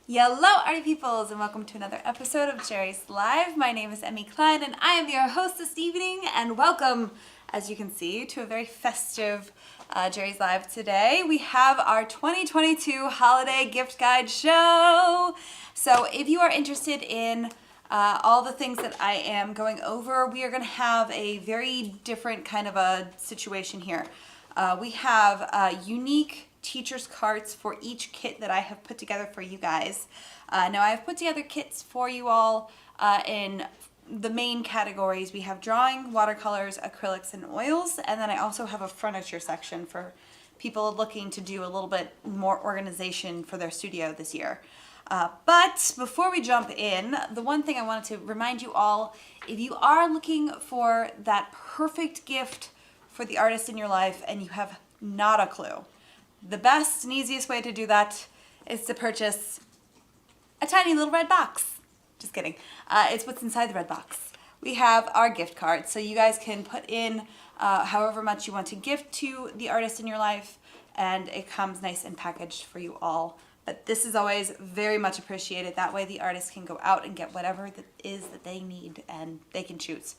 Hello, Arty Peoples, and welcome to another episode of Jerry's Live. My name is Emmy Klein, and I am your host this evening, and welcome, as you can see, to a very festive Jerry's Live today. We have our 2022 Holiday Gift Guide show. So if you are interested in all the things that I am going over, we are going to have a very different kind of a situation here. We have unique teacher's carts for each kit that I have put together for you guys. Now I've put together kits for you all in the main categories. We have drawing, watercolors, acrylics, and oils, and then I also have a furniture section for people looking to do a little bit more organization for their studio this year. But before we jump in, the one thing I wanted to remind you all, if you are looking for that perfect gift for the artist in your life and you have not a clue, the best and easiest way to do that is to purchase a tiny little red box. Just kidding. It's what's inside the red box. We have our gift card, so you guys can put in however much you want to gift to the artist in your life, and it comes nice and packaged for you all. But this is always very much appreciated. That way the artist can go out and get whatever that is that they need, and they can choose.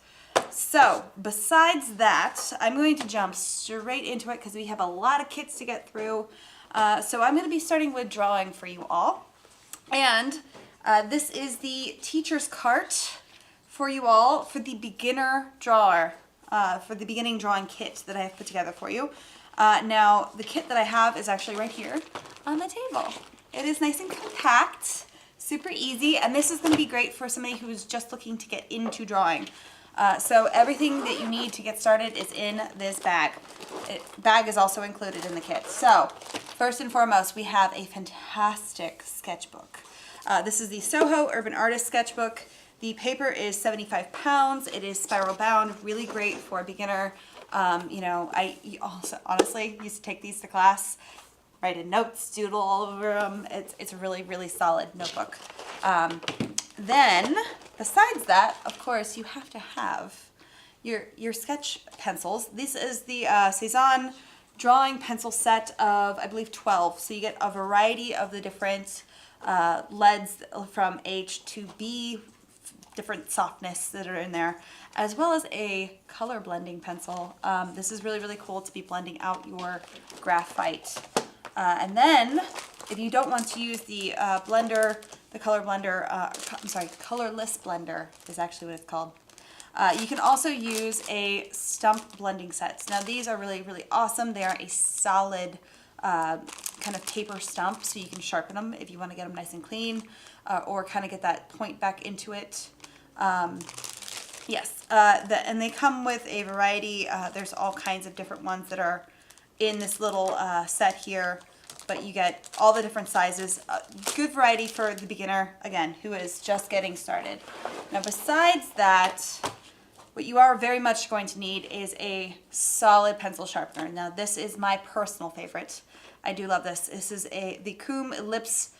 So besides that, I'm going to jump straight into it because we have a lot of kits to get through. So I'm going to be starting with drawing for you all. And this is the teacher's cart for you all for the beginner drawer, for the beginning drawing kit that I have put together for you. Now the kit that I have is actually right here on the table. It is nice and compact, super easy, and this is going to be great for somebody who is just looking to get into drawing. So everything that you need to get started is in this bag. Bag is also included in the kit. So first and foremost, we have a fantastic sketchbook. This is the Soho Urban Artist Sketchbook. The paper is 75 pounds. It is spiral bound, really great for a beginner. I also honestly used to take these to class, write in notes, doodle all over them. It's a really, really solid notebook. Then, besides that, of course, you have to have your sketch pencils. This is the Cezanne drawing pencil set of, I believe, 12. So you get a variety of the different leads from H to B, different softness that are in there, as well as a color blending pencil. This is really, really cool to be blending out your graphite. And then, if you don't want to use the blender, the color blender, colorless blender is actually what it's called. You can also use a stump blending set. Now these are really, really awesome. They are a solid kind of paper stump, so you can sharpen them if you want to get them nice and clean, or kind of get that point back into it. Yes, and they come with a variety. There's all kinds of different ones that are in this little set here. But you get all the different sizes. Good variety for the beginner, again, who is just getting started. Now besides that, what you are very much going to need is a solid pencil sharpener. Now this is my personal favorite. I do love this. This is the Coom Ellipse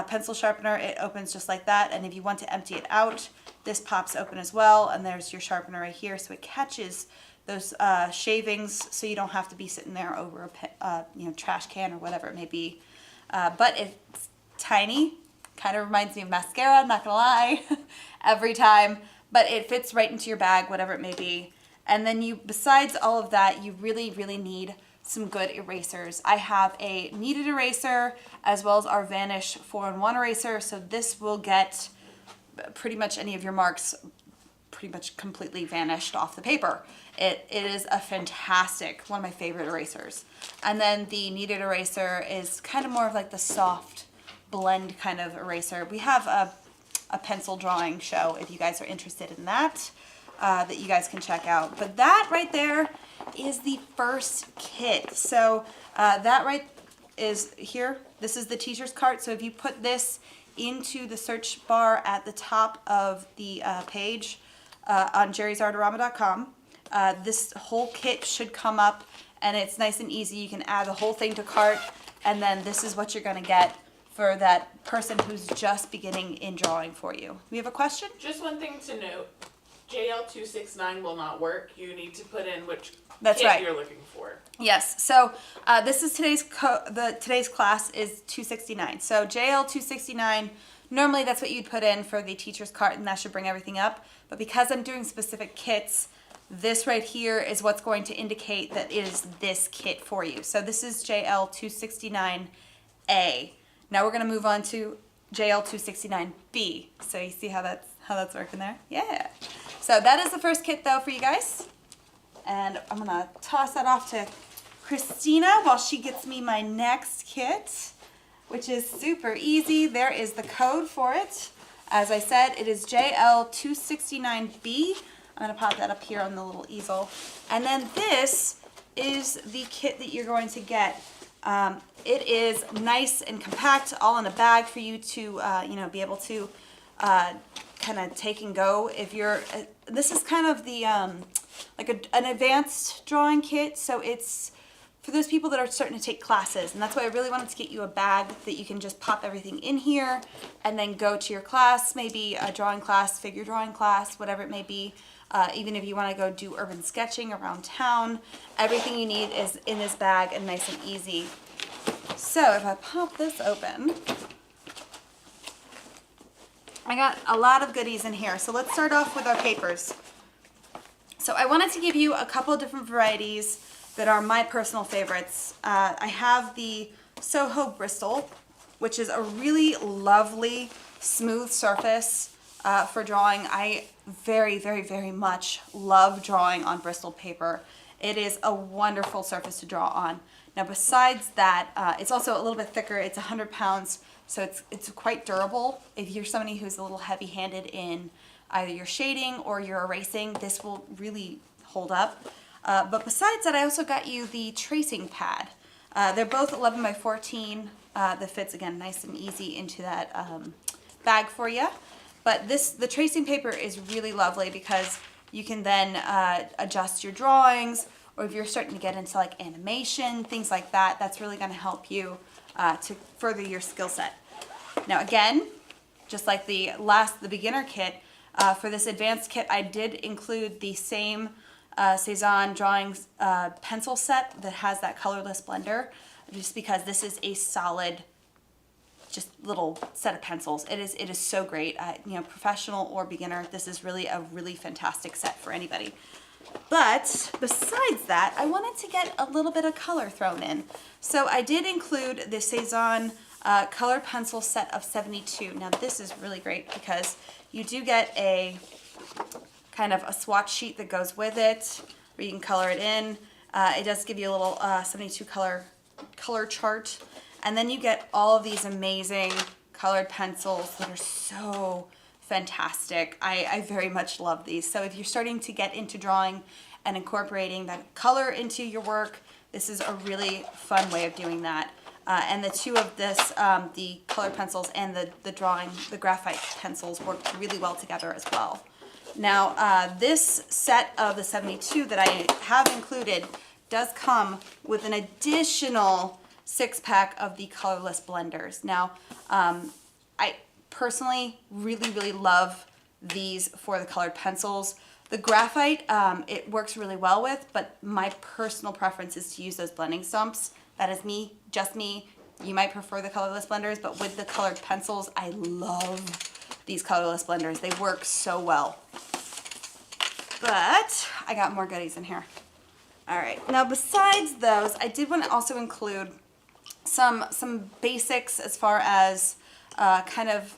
pencil sharpener. It opens just like that, and if you want to empty it out, this pops open as well, and there's your sharpener right here, so it catches those shavings, so you don't have to be sitting there over a trash can or whatever it may be. But it's tiny, kind of reminds me of mascara, not gonna lie, every time. But it fits right into your bag, whatever it may be. And then besides all of that, you really, really need some good erasers. I have a kneaded eraser as well as our Vanish 4-in-1 eraser, so this will get pretty much any of your marks pretty much completely vanished off the paper. It is a fantastic, one of my favorite erasers. And then the kneaded eraser is kind of more of like the soft blend kind of eraser. We have a pencil drawing show if you guys are interested in that, that you guys can check out. But that right there is the first kit. So that right is here. This is the teacher's cart. So if you put this into the search bar at the top of the page on JerrysArtarama.com, this whole kit should come up, and it's nice and easy. You can add the whole thing to cart, and then this is what you're going to get for that person who's just beginning in drawing for you. We have a question? Just one thing to note. JL269 will not work. You need to put in which That's kit right. you're looking for. Yes. So this is today's class is 269. So JL269. Normally that's what you'd put in for the teacher's cart, and that should bring everything up. But because I'm doing specific kits, this right here is what's going to indicate that it is this kit for you. So this is JL269A. Now we're going to move on to JL269B. So you see how that's working there? Yeah. So that is the first kit though for you guys. And I'm going to toss that off to Christina while she gets me my next kit, which is super easy. There is the code for it. As I said, it is JL269B. I'm going to pop that up here on the little easel. And then this is the kit that you're going to get. It is nice and compact, all in a bag for you to, be able to kind of take and go. If you're, this is kind of the, like an advanced drawing kit. So it's for those people that are starting to take classes. And that's why I really wanted to get you a bag that you can just pop everything in here and then go to your class, maybe a drawing class, figure drawing class, whatever it may be. Even if you want to go do urban sketching around town, everything you need is in this bag and nice and easy. So if I pop this open, I got a lot of goodies in here. So let's start off with our papers. So I wanted to give you a couple of different varieties that are my personal favorites. I have the Soho Bristol, which is a really lovely, smooth surface for drawing. I very, very, very much love drawing on Bristol paper. It is a wonderful surface to draw on. Now besides that, it's also a little bit thicker. It's 100 pounds, so it's quite durable. If you're somebody who's a little heavy-handed in either your shading or your erasing, this will really hold up. But besides that, I also got you the tracing pad. They're both 11 by 14. That fits, again, nice and easy into that bag for you. But the tracing paper is really lovely because you can then adjust your drawings, or if you're starting to get into like animation, things like that, that's really going to help you to further your skill set. Now again, just like the beginner kit, for this advanced kit, I did include the same Cezanne drawings pencil set that has that colorless blender, just because this is a solid, just little set of pencils. It is so great. Professional or beginner, this is really a really fantastic set for anybody. But besides that, I wanted to get a little bit of color thrown in. So I did include the Cezanne color pencil set of 72. Now this is really great because you do get a kind of a swatch sheet that goes with it, where you can color it in. It does give you a little 72 color chart. And then you get all of these amazing colored pencils that are so fantastic. I very much love these. So if you're starting to get into drawing and incorporating that color into your work, this is a really fun way of doing that. And the two of this, the colored pencils and the graphite pencils work really well together as well. Now, this set of the 72 that I have included does come with an additional 6-pack of the colorless blenders. Now, I personally really love these for the colored pencils. The graphite, it works really well with, but my personal preference is to use those blending stumps. That is me, just me. You might prefer the colorless blenders, but with the colored pencils, I love these colorless blenders. They work so well. But I got more goodies in here. All right, now besides those, I did want to also include some basics as far as kind of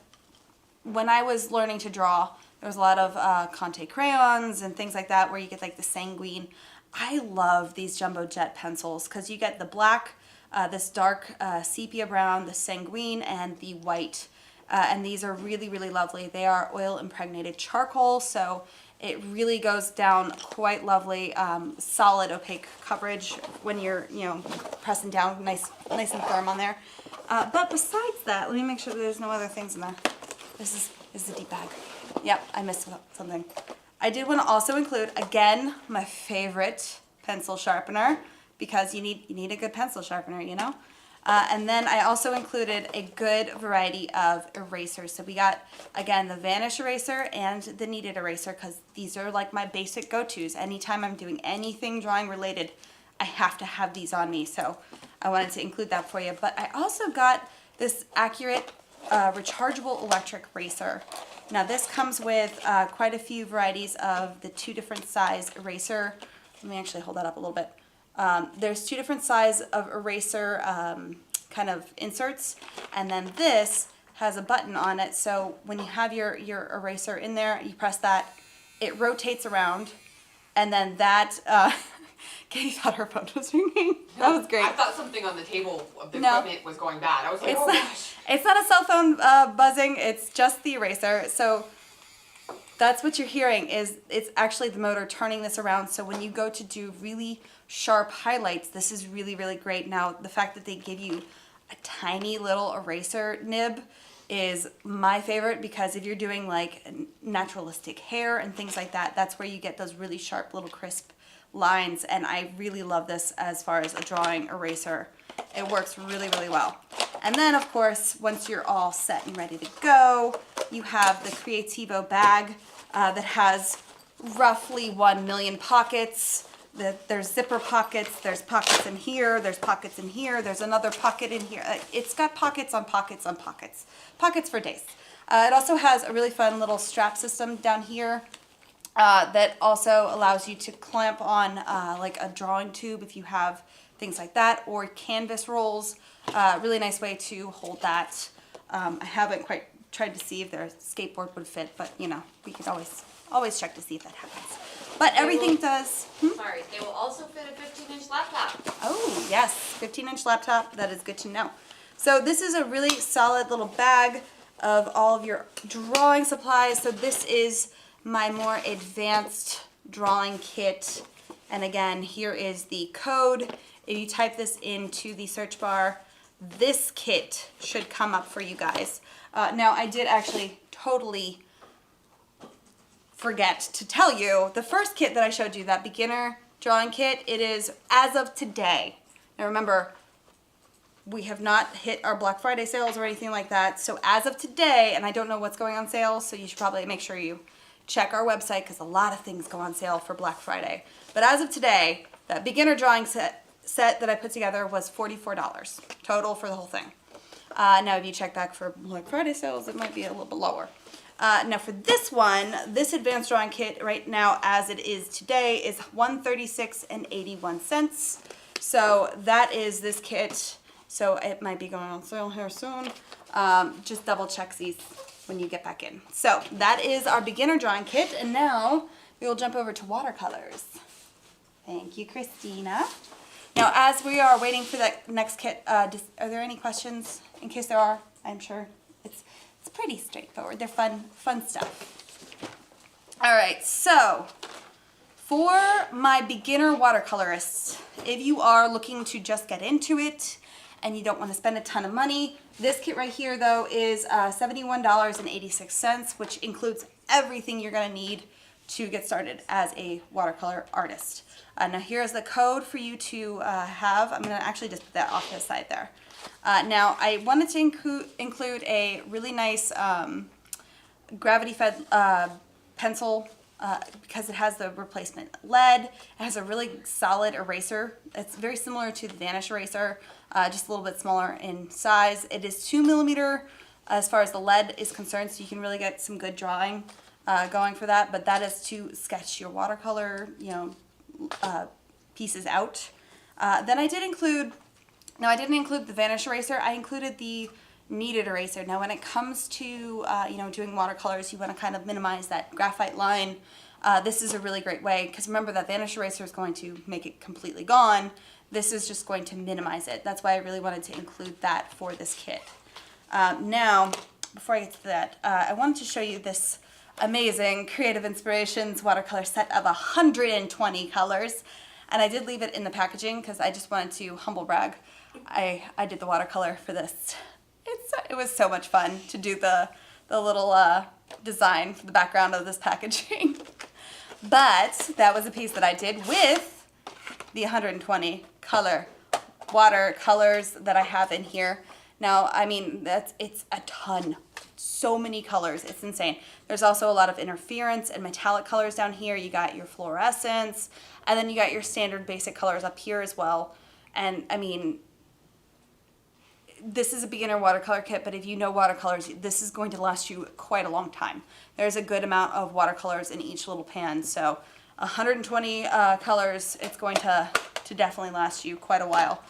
when I was learning to draw. There was a lot of Conte crayons and things like that where you get like the sanguine. I love these jumbo jet pencils because you get the black, this dark sepia brown, the sanguine, and the white. And these are really lovely. They are oil impregnated charcoal, so it really goes down quite lovely. Solid opaque coverage when you're pressing down, nice and firm on there. But besides that, let me make sure that there's no other things in there. This is a deep bag. Yep, I missed something. I did want to also include, again, my favorite pencil sharpener, because you need a good pencil sharpener, And then I also included a good variety of erasers. So we got, again, the vanish eraser and the kneaded eraser, because these are like my basic go-tos. Anytime I'm doing anything drawing related, I have to have these on me. So I wanted to include that for you. But I also got this accurate rechargeable electric eraser. Now this comes with quite a few varieties of the 2 different size eraser. Let me actually hold that up a little bit. There's 2 different size of eraser kind of inserts, and then this has a button on it, so when you have your eraser in there, you press that, it rotates around, and then that, Katie thought her phone was ringing. That was great. I thought something on the table of the equipment was going bad. I was like, gosh. It's not a cell phone buzzing, it's just the eraser. So that's what you're hearing, is it's actually the motor turning this around. So when you go to do really sharp highlights, this is really, really great. Now, the fact that they give you a tiny little eraser nib is my favorite, because if you're doing like naturalistic hair and things like that, that's where you get those really sharp little crisp lines, and I really love this as far as a drawing eraser. It works really, really well. And then, of course, once you're all set and ready to go, you have the Creativo bag that has roughly 1 million pockets. There's zipper pockets, there's pockets in here, there's pockets in here, there's another pocket in here. It's got pockets on pockets on pockets. Pockets for days. It also has a really fun little strap system down here that also allows you to clamp on like a drawing tube if you have things like that, or canvas rolls. Really nice way to hold that. I haven't quite tried to see if their skateboard would fit, but you know, we could always check to see if that happens. But everything does. Sorry, they will also fit a 15-inch laptop. Oh, yes, 15-inch laptop. That is good to know. So this is a really solid little bag of all of your drawing supplies. So this is my more advanced drawing kit. And again, here is the code. If you type this into the search bar, this kit should come up for you guys. Now, I did actually totally forget to tell you, the first kit that I showed you, that beginner drawing kit, it is as of today. Now remember, we have not hit our Black Friday sales or anything like that. So as of today, and I don't know what's going on sale, so you should probably make sure you check our website, because a lot of things go on sale for Black Friday. But as of today, that beginner drawing set that I put together was $44 total for the whole thing. Now if you check back for Black Friday sales, it might be a little bit lower. Now for this one, this advanced drawing kit right now as it is today is $136.81. So that is this kit. So it might be going on sale here soon. Just double check these when you get back in. So that is our beginner drawing kit, and now we will jump over to watercolors. Thank you, Christina. Now as we are waiting for that next kit, are there any questions? In case there are, I'm sure it's pretty straightforward. They're fun stuff. All right, so for my beginner watercolorists, if you are looking to just get into it and you don't want to spend a ton of money, this kit right here though is $71.86, which includes everything you're gonna need to get started as a watercolor artist. Now here's the code for you to have. I'm gonna actually just put that off to the side there. Now I wanted to include a really nice gravity-fed pencil because it has the replacement lead. It has a really solid eraser. It's very similar to the Vanish eraser, just a little bit smaller in size. It is 2 millimeter as far as the lead is concerned, so you can really get some good drawing going for that. But that is to sketch your watercolor, pieces out. Then I didn't include the Vanish eraser. I included the kneaded eraser. Now when it comes to doing watercolors, you want to kind of minimize that graphite line. This is a really great way, because remember that Vanish eraser is going to make it completely gone. This is just going to minimize it. That's why I really wanted to include that for this kit. Now, before I get to that, I wanted to show you this amazing Creative Inspirations watercolor set of 120 colors. And I did leave it in the packaging because I just wanted to humble brag. I did the watercolor for this. It was so much fun to do the little design for the background of this packaging. But that was a piece that I did with the 120 color watercolors that I have in here. Now, I mean, it's a ton. So many colors. It's insane. There's also a lot of interference and metallic colors down here. You got your fluorescence, and then you got your standard basic colors up here as well. And I mean, this is a beginner watercolor kit, but if you know watercolors, this is going to last you quite a long time. There's a good amount of watercolors in each little pan, so 120 colors, it's going to definitely last you quite a while.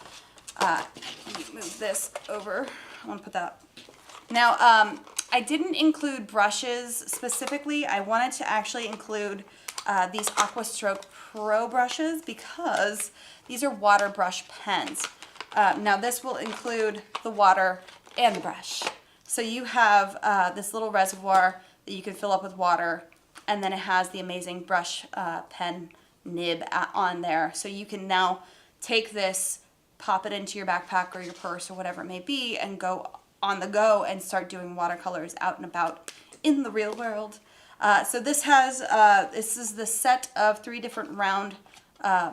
Let me move this over. I want to put that up. Now, I didn't include brushes specifically. I wanted to actually include these Aquastroke Pro brushes because these are water brush pens. Now this will include the water and the brush. So you have this little reservoir that you can fill up with water, and then it has the amazing brush pen nib on there. So you can now take this, pop it into your backpack or your purse or whatever it may be, and go on the go and start doing watercolors out and about in the real world. So this has, this is the set of 3 different round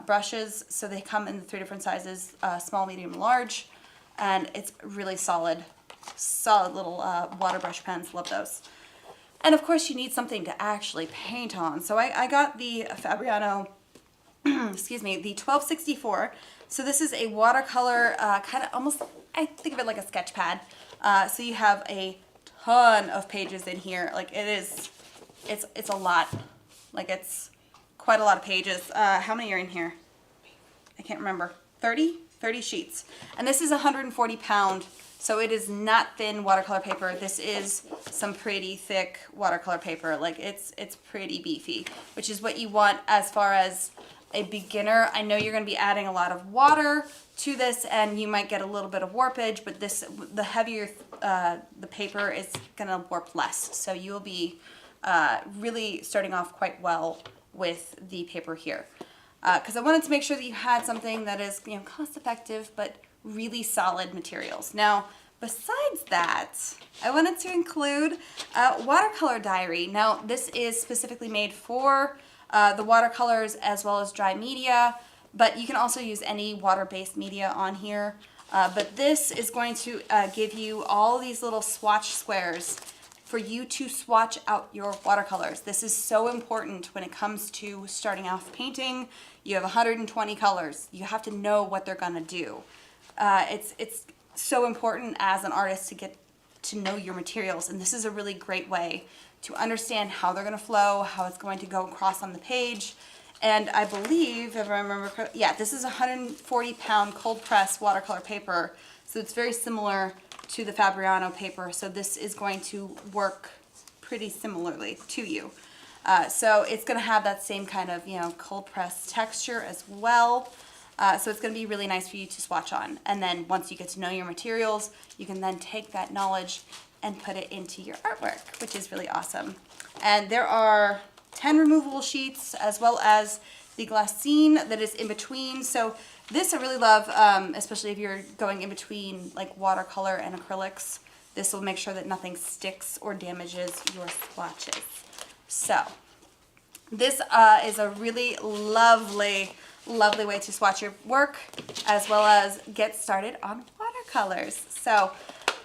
brushes. So they come in the 3 different sizes, small, medium, large, and it's really solid little water brush pens. Love those. And of course you need something to actually paint on. So I got the Fabriano, excuse me, the 1264. So this is a watercolor, kind of almost, I think of it like a sketch pad. So you have a ton of pages in here. Like it's a lot. Like it's quite a lot of pages. How many are in here? I can't remember. 30 sheets. And this is 140 pound. So it is not thin watercolor paper. This is some pretty thick watercolor paper. Like it's pretty beefy, which is what you want as far as a beginner. I know you're going to be adding a lot of water to this and you might get a little bit of warpage, but the heavier the paper is going to warp less. So you'll be really starting off quite well with the paper here. Because I wanted to make sure that you had something that is, you know, cost effective but really solid materials. Now, besides that, I wanted to include a watercolor diary. Now, this is specifically made for the watercolors as well as dry media, but you can also use any water-based media on here. But this is going to give you all these little swatch squares for you to swatch out your watercolors. This is so important when it comes to starting off painting. You have 120 colors. You have to know what they're gonna do. It's so important as an artist to get to know your materials, and this is a really great way to understand how they're gonna flow, how it's going to go across on the page. And I believe, if I remember correctly, yeah, this is 140 pound cold press watercolor paper. So it's very similar to the Fabriano paper. So this is going to work pretty similarly to you. So it's gonna have that same kind of, you know, cold press texture as well. So it's gonna be really nice for you to swatch on. And then once you get to know your materials, you can then take that knowledge and put it into your artwork, which is really awesome. And there are 10 removable sheets as well as the glassine that is in between. So this I really love, especially if you're going in between like watercolor and acrylics. This will make sure that nothing sticks or damages your swatches. So this is a really lovely way to swatch your work as well as get started on watercolors. So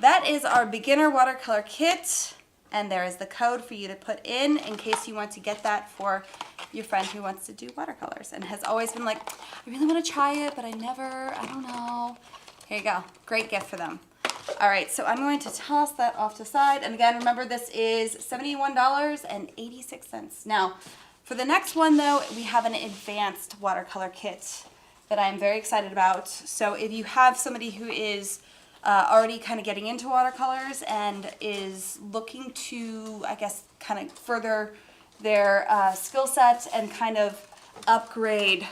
that is our beginner watercolor kit. And there is the code for you to put in case you want to get that for your friend who wants to do watercolors and has always been like, I really want to try it, but I don't know. Here you go. Great gift for them. All right, so I'm going to toss that off to the side. And again, remember this is $71.86. Now, for the next one though, we have an advanced watercolor kit that I'm very excited about. So if you have somebody who is already kind of getting into watercolors and is looking to, I guess, kind of further their skill set and kind of upgrade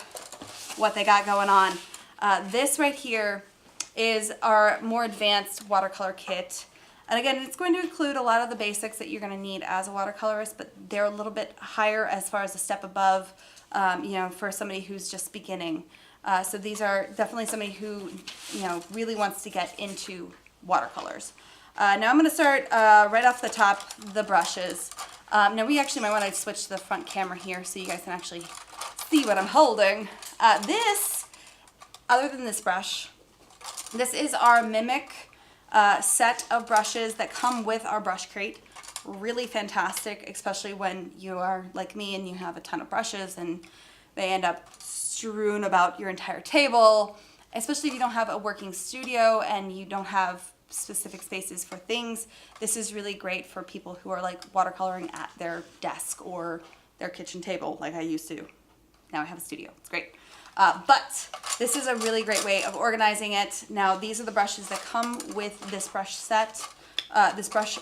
what they got going on. This right here is our more advanced watercolor kit. And again, it's going to include a lot of the basics that you're going to need as a watercolorist, but they're a little bit higher as far as a step above, you know, for somebody who's just beginning. So these are definitely somebody who, you know, really wants to get into watercolors. Now I'm going to start right off the top, the brushes. Now we actually might want to switch to the front camera here so you guys can actually see what I'm holding. This, other than this brush, This is our Mimic set of brushes that come with our brush crate. Really fantastic, especially when you are like me and you have a ton of brushes and they end up strewn about your entire table, especially if you don't have a working studio and you don't have specific spaces for things. This is really great for people who are like watercoloring at their desk or their kitchen table like I used to. Now I have a studio. It's great. But this is a really great way of organizing it. Now these are the brushes that come with this brush set, this brush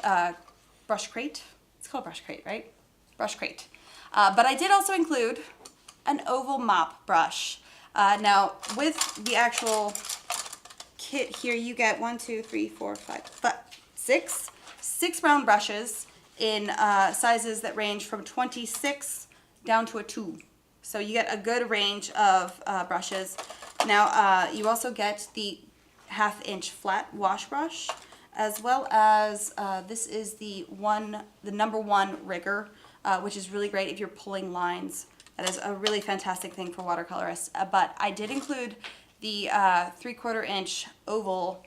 crate. It's called brush crate, right? Brush crate. But I did also include an oval mop brush. Now with the actual kit here, you get 6 round brushes in sizes that range from 26 down to a 2. So you get a good range of brushes. Now you also get the 1/2 inch flat wash brush, as well as this is the number 1 rigger, which is really great if you're pulling lines. That is a really fantastic thing for watercolorists. But I did include the 3/4 inch oval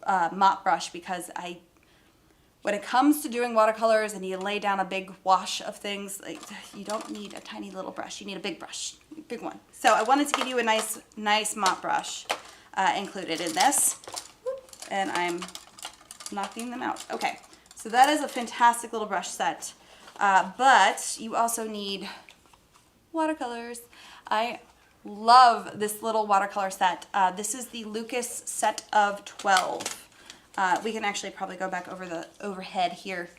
mop brush because when it comes to doing watercolors and you lay down a big wash of things, like, you don't need a tiny little brush. You need a big brush, big one. So I wanted to give you a nice mop brush included in this. And I'm knocking them out. Okay, so that is a fantastic little brush set. But you also need watercolors. I love this little watercolor set. This is the Lucas set of 12. We can actually probably go back over the overhead here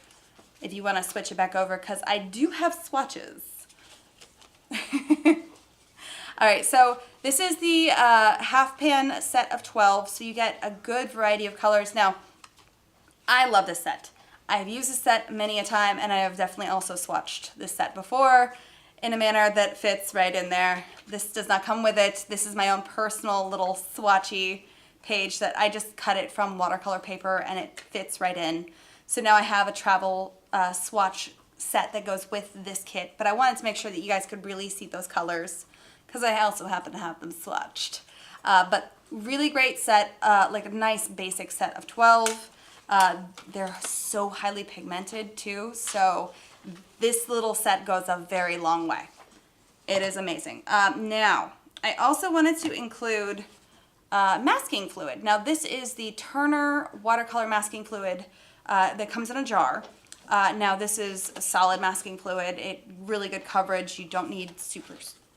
if you want to switch it back over, because I do have swatches. All right, so this is the half pan set of 12, so you get a good variety of colors. Now, I love this set. I've used this set many a time, and I have definitely also swatched this set before in a manner that fits right in there. This does not come with it. This is my own personal little swatchy page that I just cut it from watercolor paper and it fits right in. So now I have a travel swatch set that goes with this kit, but I wanted to make sure that you guys could really see those colors because I also happen to have them swatched. But really great set, like a nice basic set of 12. They're so highly pigmented too, so this little set goes a very long way. It is amazing. Now, I also wanted to include masking fluid. Now this is the Turner watercolor masking fluid that comes in a jar. Now this is a solid masking fluid. Really good coverage. You don't need super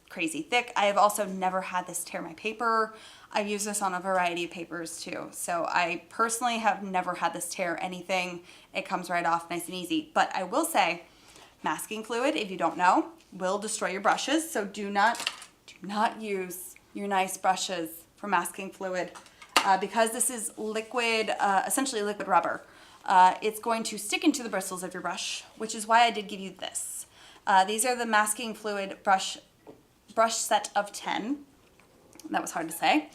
crazy thick. I have also never had this tear my paper. I've used this on a variety of papers too. So I personally have never had this tear anything. It comes right off nice and easy. But I will say, masking fluid, if you don't know, will destroy your brushes. So do not use your nice brushes for masking fluid because this is liquid, essentially liquid rubber. It's going to stick into the bristles of your brush, which is why I did give you this. These are the masking fluid brush set of 10. That was hard to say.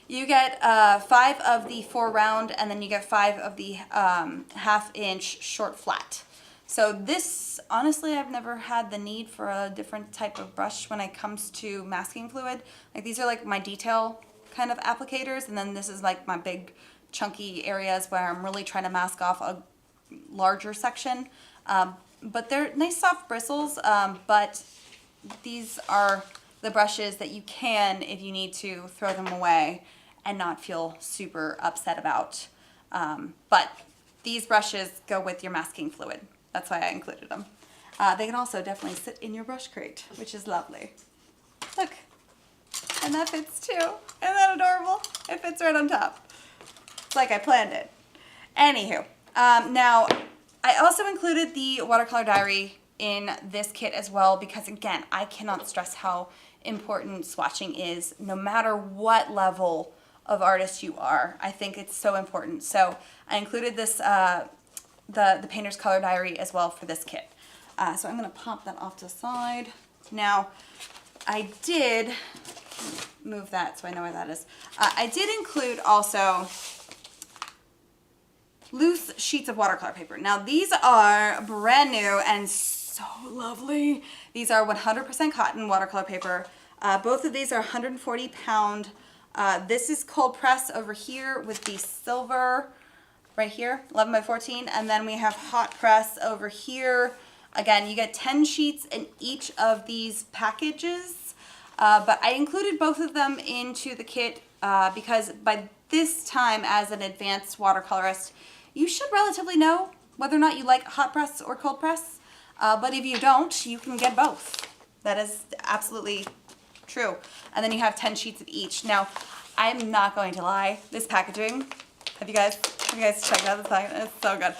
You get 5 of the 4 round, and then you get 5 of the 1/2 inch short flat. So this, honestly, I've never had the need for a different type of brush when it comes to masking fluid. Like these are like my detail kind of applicators, and then this is like my big chunky areas where I'm really trying to mask off a larger section. But they're nice soft bristles, but these are the brushes that you can, if you need to, throw them away and not feel super upset about. But these brushes go with your masking fluid. That's why I included them. They can also definitely sit in your brush crate, which is lovely. Look, and that fits too. Isn't that adorable? It fits right on top. It's like I planned it. Anywho, now I also included the watercolor diary in this kit as well because, again, I cannot stress how important swatching is no matter what level of artist you are. I think it's so important. So I included this the painter's color diary as well for this kit. So I'm going to pop that off to the side. Now, I did move that so I know where that is. I did include also loose sheets of watercolor paper. Now, these are brand new and so lovely. These are 100% cotton watercolor paper. Both of these are 140 pound This is cold press over here with the silver right here, 11 by 14. And then we have hot press over here. Again, you get 10 sheets in each of these packages. But I included both of them into the kit because by this time as an advanced watercolorist, you should relatively know whether or not you like hot press or cold press. But if you don't, you can get both. That is absolutely true. And then you have 10 sheets of each. Now, I'm not going to lie, this packaging, have you guys checked out this packaging? It's so good.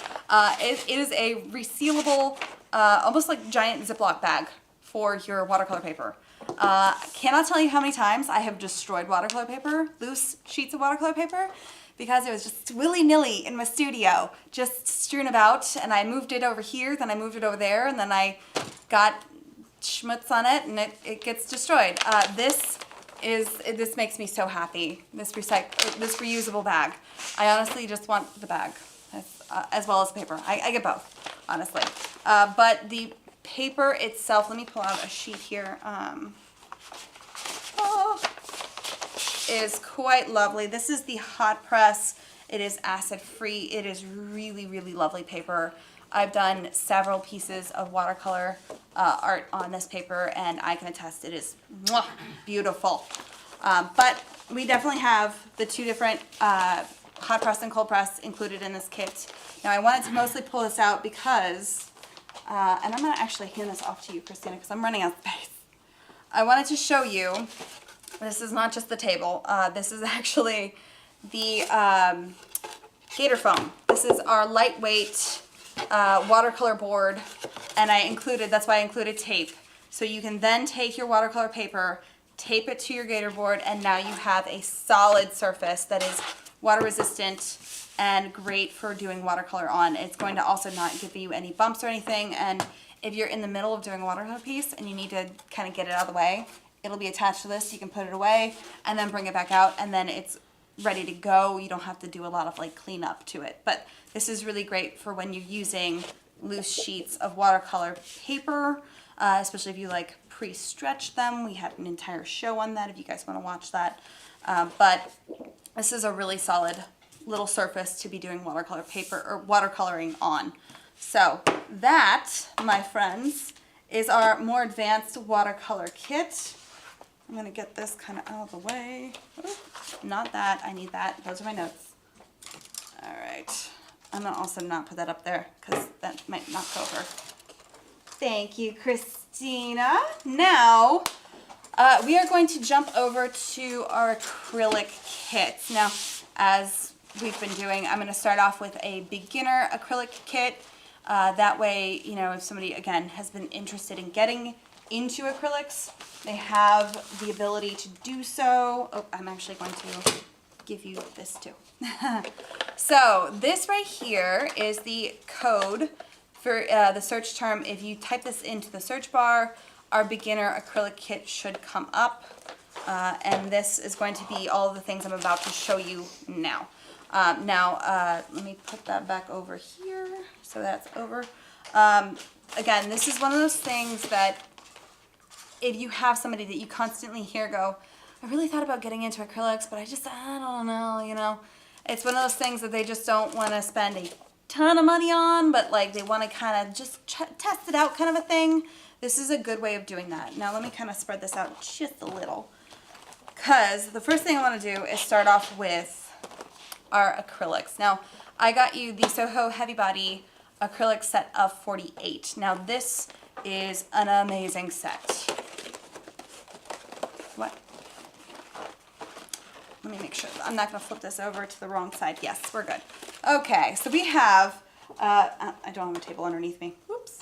It is a resealable, almost like giant Ziploc bag for your watercolor paper. Cannot tell you how many times I have destroyed watercolor paper, loose sheets of watercolor paper, because it was just willy-nilly in my studio, just strewn about, and I moved it over here, then I moved it over there, and then I got schmutz on it, and it gets destroyed. This makes me so happy, this reusable bag. I honestly just want the bag, as well as the paper. I get both, honestly. But the paper itself, let me pull out a sheet here, is quite lovely. This is the hot press. It is acid free. It is really, really lovely paper. I've done several pieces of watercolor art on this paper, and I can attest it is beautiful. But we definitely have the two different hot press and cold press included in this kit. Now I wanted to mostly pull this out because, and I'm gonna actually hand this off to you, Christina, because I'm running out of space. I wanted to show you, this is not just the table, this is actually the Gator foam. This is our lightweight watercolor board, and that's why I included tape. So you can then take your watercolor paper, tape it to your Gator board, and now you have a solid surface that is water resistant and great for doing watercolor on. It's going to also not give you any bumps or anything, and if you're in the middle of doing a watercolor piece and you need to kind of get it out of the way, it'll be attached to this. You can put it away and then bring it back out, and then it's ready to go. You don't have to do a lot of like cleanup to it. But this is really great for when you're using loose sheets of watercolor paper, especially if you like pre-stretch them. We had an entire show on that if you guys want to watch that. But this is a really solid little surface to be doing watercolor paper or watercoloring on. So that, my friends, is our more advanced watercolor kit. I'm going to get this kind of out of the way. Not that, I need that. Those are my notes. All right. I'm going to also not put that up there because that might knock over. Thank you, Christina. Now, we are going to jump over to our acrylic kits. Now, as we've been doing, I'm going to start off with a beginner acrylic kit. That way, you know, if somebody, again, has been interested in getting into acrylics, they have the ability to do so. Oh, I'm actually going to give you this too. So this right here is the code for the search term. If you type this into the search bar, our beginner acrylic kit should come up. And this is going to be all of the things I'm about to show you now. Let me put that back over here. So that's over. Again, this is one of those things that if you have somebody that you constantly hear go, I really thought about getting into acrylics, but I don't know, you know. It's one of those things that they just don't want to spend a ton of money on, but like they want to kind of just test it out kind of a thing. This is a good way of doing that. Now let me kind of spread this out just a little, because the first thing I want to do is start off with our acrylics. Now, I got you the Soho Heavy Body acrylic set of 48. Now, this is an amazing set. What? Let me make sure. I'm not going to flip this over to the wrong side. Yes, we're good. Okay, so we have, I don't have a table underneath me. Whoops.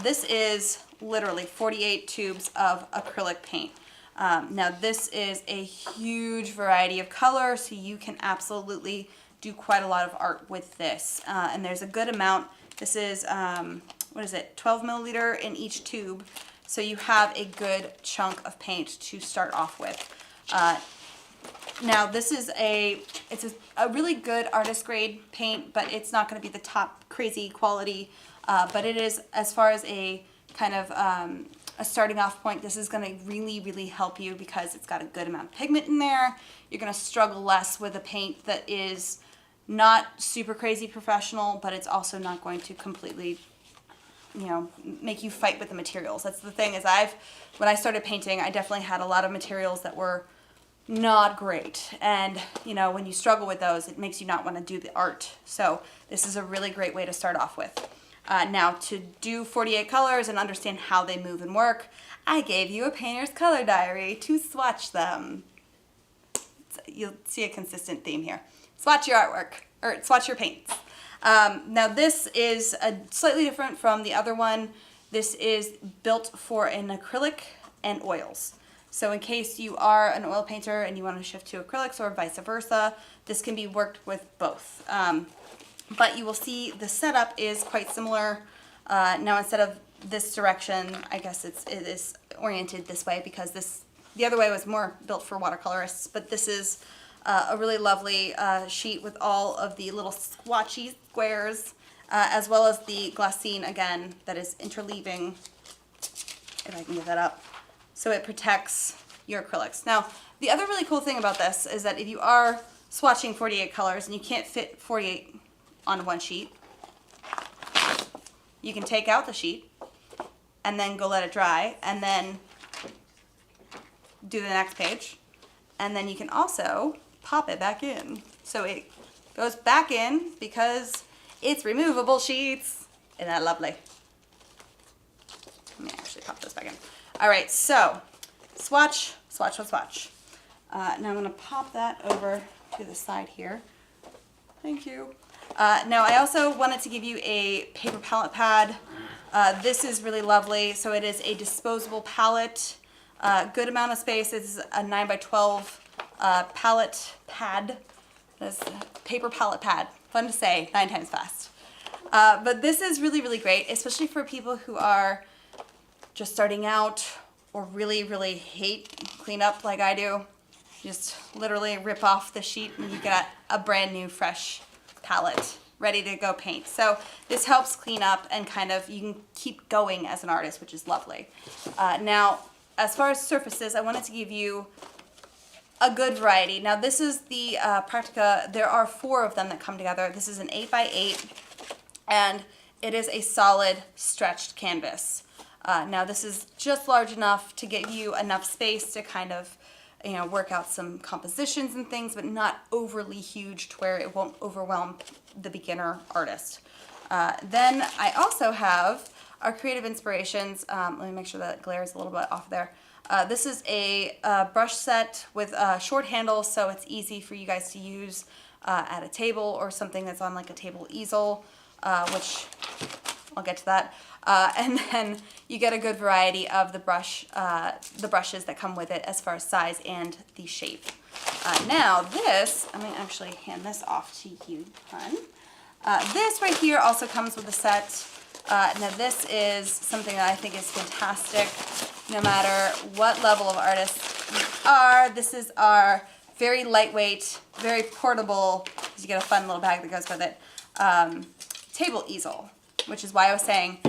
This is literally 48 tubes of acrylic paint. Now this is a huge variety of color, so you can absolutely do quite a lot of art with this. And there's a good amount. This is, 12 milliliter in each tube. So you have a good chunk of paint to start off with. Now this is it's a really good artist grade paint, but it's not going to be the top crazy quality. But it is, as far as a kind of a starting off point. This is going to really, really help you because it's got a good amount of pigment in there. You're going to struggle less with a paint that is not super crazy professional, but it's also not going to completely, you know, make you fight with the materials. That's the thing is when I started painting, I definitely had a lot of materials that were not great. And, you know, when you struggle with those, it makes you not want to do the art. So this is a really great way to start off with. Now, to do 48 colors and understand how they move and work, I gave you a painter's color diary to swatch them. You'll see a consistent theme here. Swatch your artwork, or swatch your paints. Now, this is slightly different from the other one. This is built for an acrylic and oils. So in case you are an oil painter and you want to shift to acrylics or vice versa, this can be worked with both. But you will see the setup is quite similar. Now instead of this direction, I guess it is oriented this way because the other way was more built for watercolorists, but this is a really lovely sheet with all of the little squatchy squares, as well as the glassine again that is interleaving, if I can get that up, so it protects your acrylics. Now, the other really cool thing about this is that if you are swatching 48 colors and you can't fit 48 on one sheet, you can take out the sheet and then go let it dry and then do the next page, and then you can also pop it back in. So it goes back in because it's removable sheets. Isn't that lovely? Let me actually pop this back in. All right, so swatch, swatch, swatch, swatch. Now I'm gonna pop that over to the side here. Thank you. Now I also wanted to give you a paper palette pad. This is really lovely. So it is a disposable palette. Good amount of space. It's a 9x12 palette pad. This paper palette pad. Fun to say 9 times fast. But this is really, really great, especially for people who are just starting out or really, really hate cleanup like I do. Just literally rip off the sheet and you got a brand new fresh palette ready to go paint. So this helps clean up and kind of, you can keep going as an artist, which is lovely. Now, as far as surfaces, I wanted to give you a good variety. Now this is the Practica. There are 4 of them that come together. This is an 8x8 and it is a solid stretched canvas. Now this is just large enough to give you enough space to kind of, you know, work out some compositions and things, but not overly huge to where it won't overwhelm the beginner artist. Then I also have our creative inspirations. Let me make sure that glare is a little bit off there. This is a brush set with short handles, so it's easy for you guys to use at a table or something that's on like a table easel, which I'll get to that. And then you get a good variety of the brushes that come with it as far as size and the shape. Now this, I'm going to actually hand this off to you, hon. This right here also comes with a set. Now this is something that I think is fantastic no matter what level of artist you are. This is our very lightweight, very portable, because you get a fun little bag that goes with it, table easel, which is why I was saying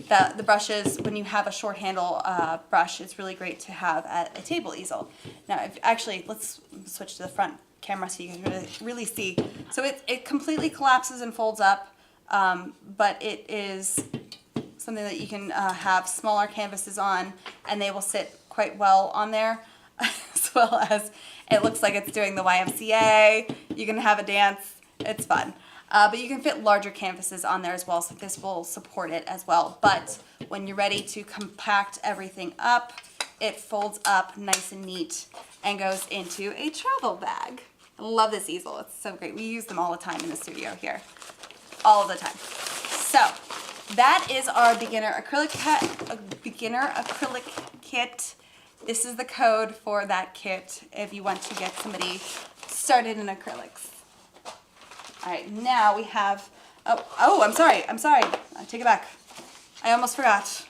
that the brushes, when you have a short handle brush, it's really great to have at a table easel. Now, actually, let's switch to the front camera so you can really see. So it completely collapses and folds up, but it is something that you can have smaller canvases on, and they will sit quite well on there, as well as it looks like it's doing the YMCA. You can have a dance. It's fun. But you can fit larger canvases on there as well, so this will support it as well. But when you're ready to compact everything up, it folds up nice and neat and goes into a travel bag. I love this easel. It's so great. We use them all the time in the studio here. All the time. So that is our beginner acrylic kit. This is the code for that kit if you want to get somebody started in acrylics. All right, now we have, I'm sorry, I take it back. I almost forgot.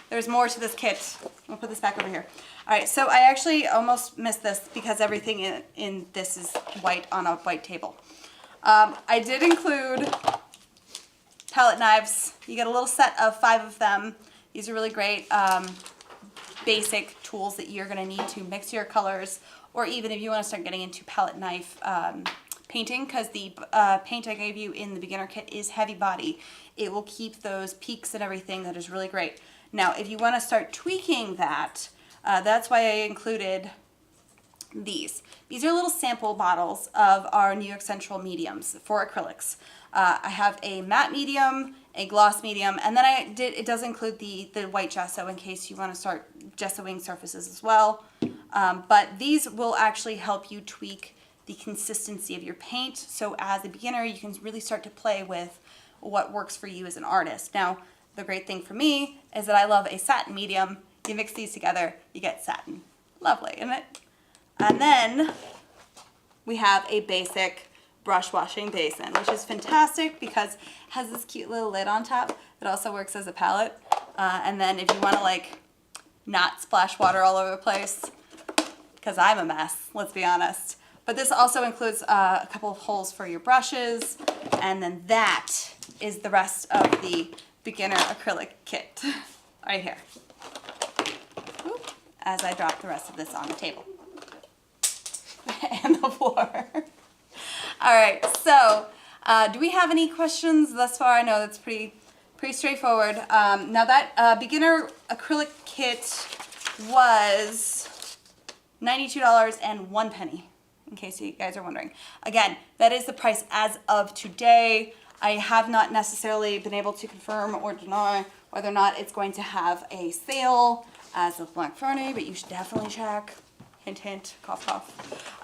There's more to this kit. I'll put this back over here. All right, so I actually almost missed this because everything in this is white on a white table. I did include palette knives. You get a little set of 5 of them. These are really great. basic tools that you're gonna need to mix your colors, or even if you wanna start getting into palette knife painting, because the paint I gave you in the beginner kit is heavy body. It will keep those peaks and everything. That is really great. Now, if you wanna start tweaking that, that's why I included these. These are little sample bottles of our New York Central mediums for acrylics. I have a matte medium, a gloss medium, and then it does include the white gesso in case you want to start gessoing surfaces as well. But these will actually help you tweak the consistency of your paint. So as a beginner, you can really start to play with what works for you as an artist. Now, the great thing for me is that I love a satin medium. You mix these together, you get satin. Lovely, isn't it? And then we have a basic brush washing basin, which is fantastic because it has this cute little lid on top that also works as a palette. And then if you want to like not splash water all over the place, because I'm a mess, let's be honest. But this also includes a couple of holes for your brushes, and then that is the rest of the beginner acrylic kit right here. Oop, as I drop the rest of this on the table. And the floor. All right, so do we have any questions thus far? I know that's pretty straightforward. Now that beginner acrylic kit was $92.01, in case you guys are wondering. Again, that is the price as of today. I have not necessarily been able to confirm or deny whether or not it's going to have a sale as of Black Friday, but you should definitely check. Hint, hint, cough, cough.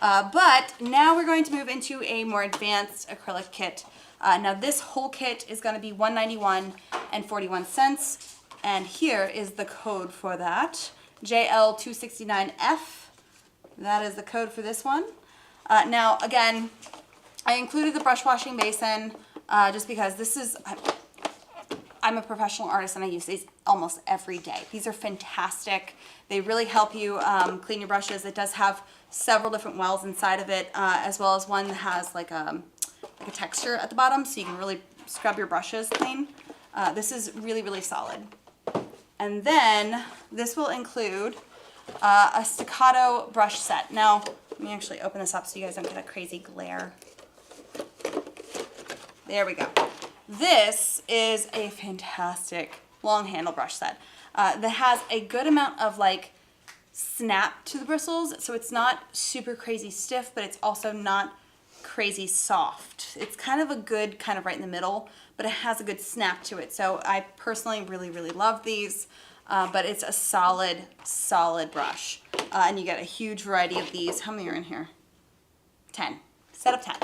But now we're going to move into a more advanced acrylic kit. Now this whole kit is going to be $191.41, and here is the code for that. JL269F. That is the code for this one. Now again, I included the brush washing basin just because this is, I'm a professional artist and I use these almost every day. These are fantastic. They really help you clean your brushes. It does have several different wells inside of it, as well as one that has like a texture at the bottom, so you can really scrub your brushes clean. This is really, really solid. And then this will include a staccato brush set. Now, let me actually open this up so you guys don't get a crazy glare. There we go. This is a fantastic long handle brush set that has a good amount of like snap to the bristles, so it's not super crazy stiff, but it's also not crazy soft. It's kind of a good kind of right in the middle, but it has a good snap to it. So I personally really, really love these, but it's a solid brush. And you get a huge variety of these. How many are in here? 10. Set of 10.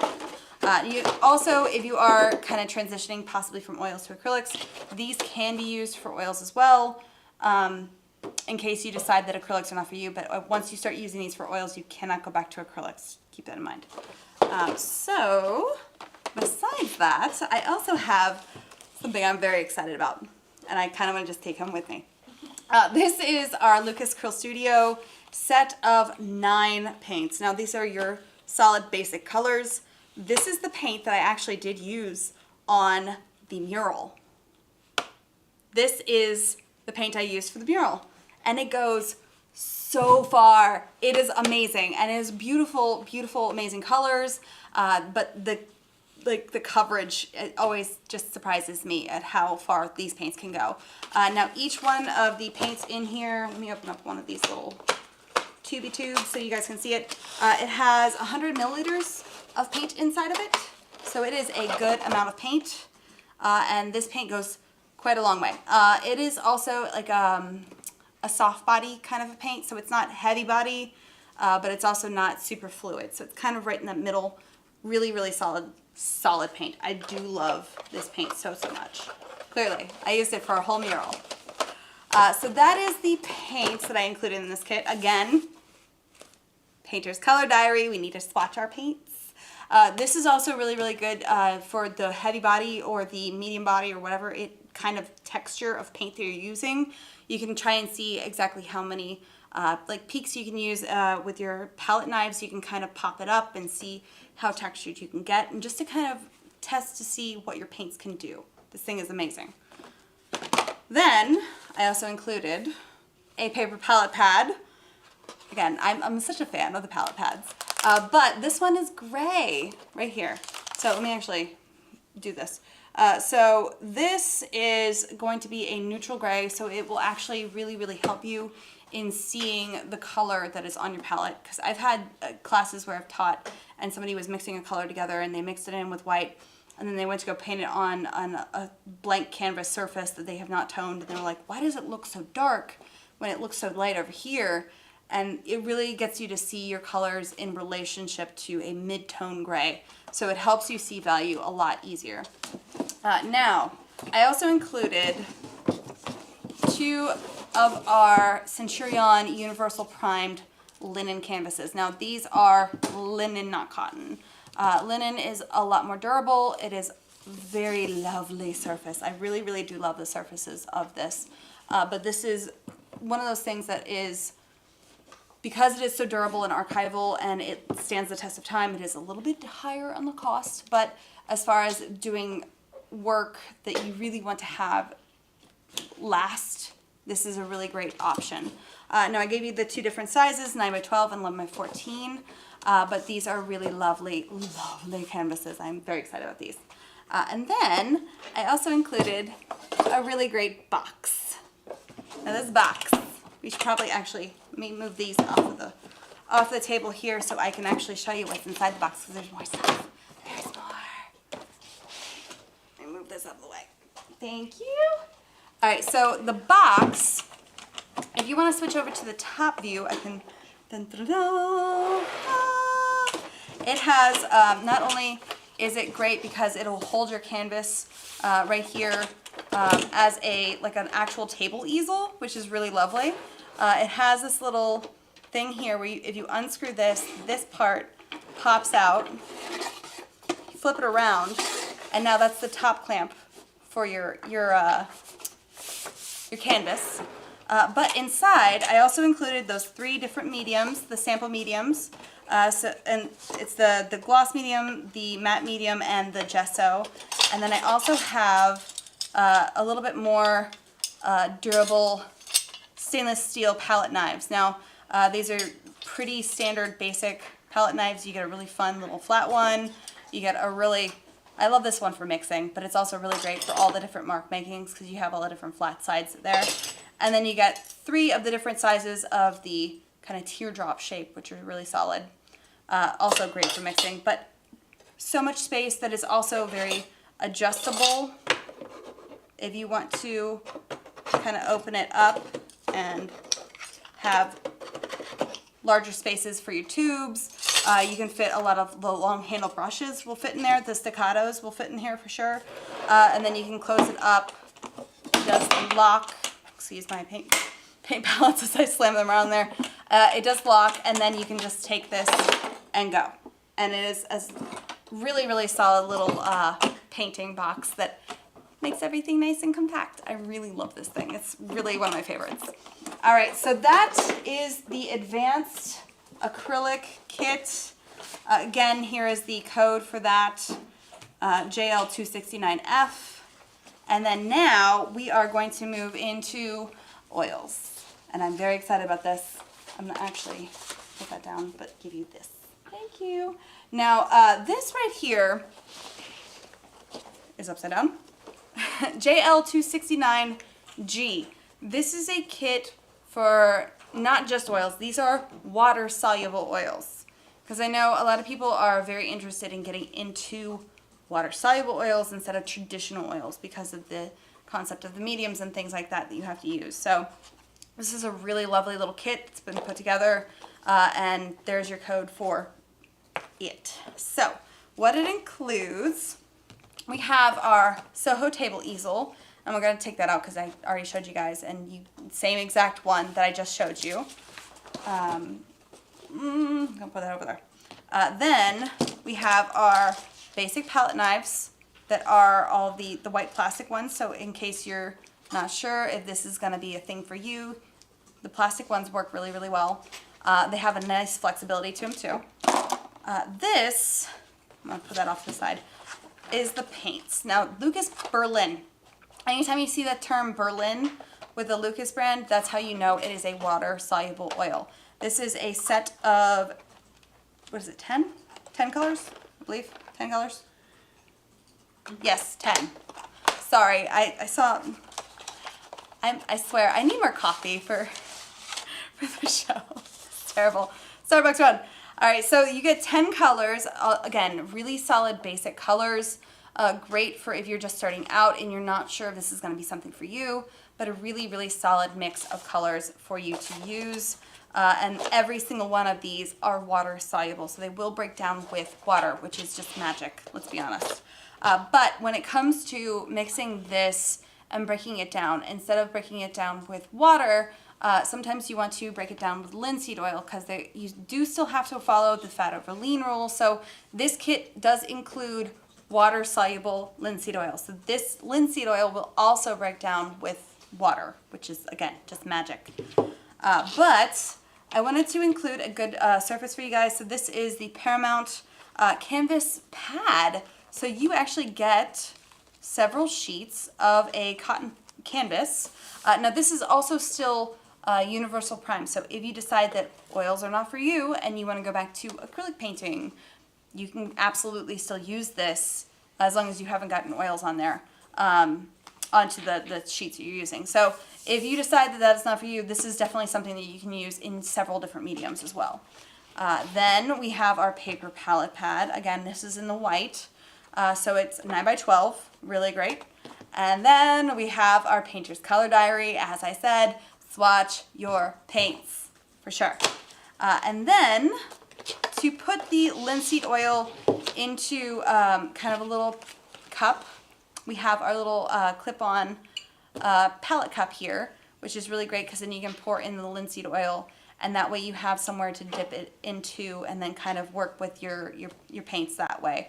You also, if you are kind of transitioning possibly from oils to acrylics, these can be used for oils as well, in case you decide that acrylics are not for you. But once you start using these for oils, you cannot go back to acrylics. Keep that in mind. So, besides that, I also have something I'm very excited about, and I kind of want to just take them with me. This is our Lucas Krill Studio set of 9 paints. Now, these are your solid basic colors. This is the paint that I actually did use on the mural. This is the paint I used for the mural, and it goes so far. It is amazing, and it is beautiful, beautiful, amazing colors. But the coverage, it always just surprises me at how far these paints can go. Now each one of the paints in here, let me open up one of these little tubey tubes so you guys can see it. It has 100 milliliters of paint inside of it, so it is a good amount of paint, and this paint goes quite a long way. It is also like a soft body kind of a paint, so it's not heavy body, but it's also not super fluid, so it's kind of right in the middle. Really, really solid paint. I do love this paint so much. Clearly, I used it for a whole mural. So that is the paints that I included in this kit. Again, painter's color diary. We need to swatch our paints. This is also really, really good for the heavy body or the medium body or whatever kind of texture of paint that you're using. You can try and see exactly how many like peaks you can use with your palette knives. You can kind of pop it up and see how textured you can get, and just to kind of test to see what your paints can do. This thing is amazing. Then I also included a paper palette pad. Again, I'm such a fan of the palette pads. But this one is gray right here. So let me actually do this. So this is going to be a neutral gray, so it will actually really, really help you in seeing the color that is on your palette. Because I've had classes where I've taught and somebody was mixing a color together and they mixed it in with white and then they went to go paint it on a blank canvas surface that they have not toned, and they were like, why does it look so dark when it looks so light over here? And it really gets you to see your colors in relationship to a mid-tone gray. So it helps you see value a lot easier. Now, I also included 2 of our Centurion Universal Primed linen canvases. Now, these are linen, not cotton. Linen is a lot more durable. It is very lovely surface. I really, really do love the surfaces of this. But this is one of those things that is, because it is so durable and archival and it stands the test of time, it is a little bit higher on the cost. But as far as doing work that you really want to have last, this is a really great option. Now I gave you the 2 different sizes, 9x12 and 11x14, but these are really lovely, lovely canvases. I'm very excited about these. And then I also included a really great box. Now this box, we should probably actually, let me move these off the table here so I can actually show you what's inside the box, because there's more stuff. There's more. Let me move this out of the way. Thank you. All right, so the box, if you want to switch over to the top view, I can, it has, not only is it great because it'll hold your canvas right here as like an actual table easel, which is really lovely. It has this little thing here where if you unscrew this, this part pops out, you flip it around, and now that's the top clamp for your canvas. But inside, I also included those 3 different mediums, the sample mediums. And it's the gloss medium, the matte medium, and the gesso. And then I also have a little bit more durable stainless steel palette knives. Now, these are pretty standard basic palette knives. You get a really fun little flat one. You get a really, I love this one for mixing, but it's also really great for all the different mark makings because you have all the different flat sides there. And then you get 3 of the different sizes of the kind of teardrop shape, which are really solid. Also great for mixing, but so much space that is also very adjustable if you want to kind of open it up and have larger spaces for your tubes. You can fit a lot of the long handle brushes will fit in there. The staccatos will fit in here for sure. And then you can close it up. It does lock. Excuse my paint palettes as I slam them around there. It does lock, and then you can just take this and go. And it is a really, really solid little painting box that makes everything nice and compact. I really love this thing. It's really one of my favorites. All right, so that is the advanced acrylic kit. Again, here is the code for that, JL269F. And then now we are going to move into oils. And I'm very excited about this. I'm gonna actually put that down, but give you this. Thank you. Now, this right here is upside down. JL269G. This is a kit for not just oils. These are water-soluble oils. Because I know a lot of people are very interested in getting into water-soluble oils instead of traditional oils because of the concept of the mediums and things like that that you have to use. So this is a really lovely little kit that's been put together, and there's your code for it. So what it includes, we have our Soho table easel, and we're going to take that out because I already showed you guys, and same exact one that I just showed you. I'm going to put that over there. Then we have our basic palette knives that are all the white plastic ones, so in case you're not sure if this is going to be a thing for you, the plastic ones work really, really well. They have a nice flexibility to them too. This, I'm going to put that off to the side, is the paints. Now, Lucas Berlin. Anytime you see that term Berlin with the Lucas brand, that's how you know it is a water-soluble oil. This is a set of, what is it, 10? 10 colors, I believe. 10 colors? Yes, 10. Sorry, I saw, I swear, I need more coffee for the show. It's terrible. Starbucks run. All right, so you get 10 colors. Again, really solid basic colors. Great for if you're just starting out and you're not sure if this is going to be something for you, but a really, really solid mix of colors for you to use. And every single one of these are water soluble, so they will break down with water, which is just magic, let's be honest. But when it comes to mixing this and breaking it down, instead of breaking it down with water, sometimes you want to break it down with linseed oil because you do still have to follow the fat over lean rule. So this kit does include water-soluble linseed oil. So this linseed oil will also break down with water, which is, again, just magic. But I wanted to include a good surface for you guys. So this is the Paramount canvas pad. So you actually get several sheets of a cotton canvas. Now this is also still universal prime. So if you decide that oils are not for you and you want to go back to acrylic painting, you can absolutely still use this as long as you haven't gotten oils on there, onto the sheets that you're using. So if you decide that that's not for you, this is definitely something that you can use in several different mediums as well. Then we have our paper palette pad. Again, this is in the white. So it's 9 by 12, really great. And then we have our painter's color diary. As I said, swatch your paints, for sure. And then to put the linseed oil into kind of a little cup, we have our little clip-on palette cup here, which is really great because then you can pour in the linseed oil, and that way you have somewhere to dip it into and then kind of work with your paints that way.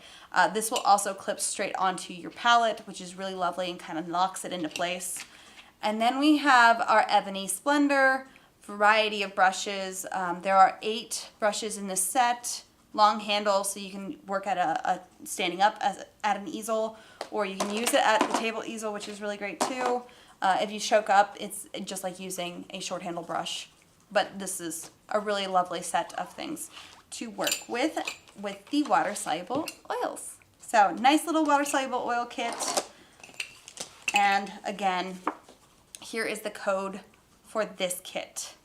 This will also clip straight onto your palette, which is really lovely and kind of locks it into place. And then we have our Ebony Splendor variety of brushes. There are 8 brushes in this set, long handle, so you can work at a standing up at an easel, or you can use it at the table easel, which is really great too. If you choke up, it's just like using a short handle brush. But this is a really lovely set of things to work with the water-soluble oils. So nice little water-soluble oil kit. And again, here is the code for this kit.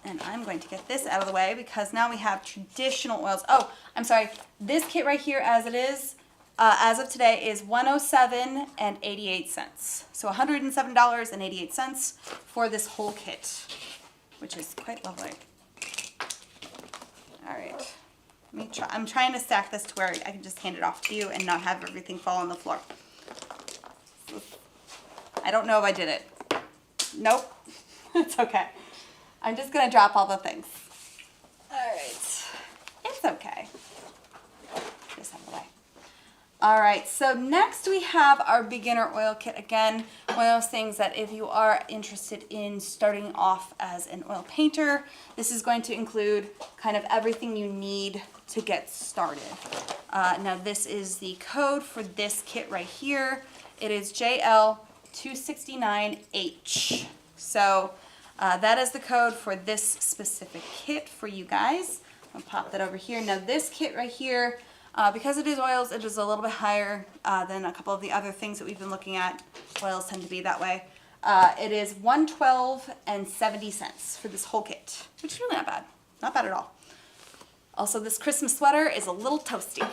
And I'm going to get this out of the way because now we have traditional oils. Oh, I'm sorry. This kit right here as it is, as of today, is $107.88. So $107.88 for this whole kit, which is quite lovely. All right. Let me try. I'm trying to stack this to where I can just hand it off to you and not have everything fall on the floor. I don't know if I did it. Nope. It's okay. I'm just going to drop all the things. All right. It's okay. Just out of the way. All right, so next we have our beginner oil kit. Again, one of those things that if you are interested in starting off as an oil painter, this is going to include kind of everything you need to get started. Now this is the code for this kit right here. It is JL269H. So that is the code for this specific kit for you guys. I'll pop that over here. Now this kit right here, because it is oils, it is a little bit higher than a couple of the other things that we've been looking at. Oils tend to be that way. It is $112.70 for this whole kit, which is really not bad. Not bad at all. Also, this Christmas sweater is a little toasty.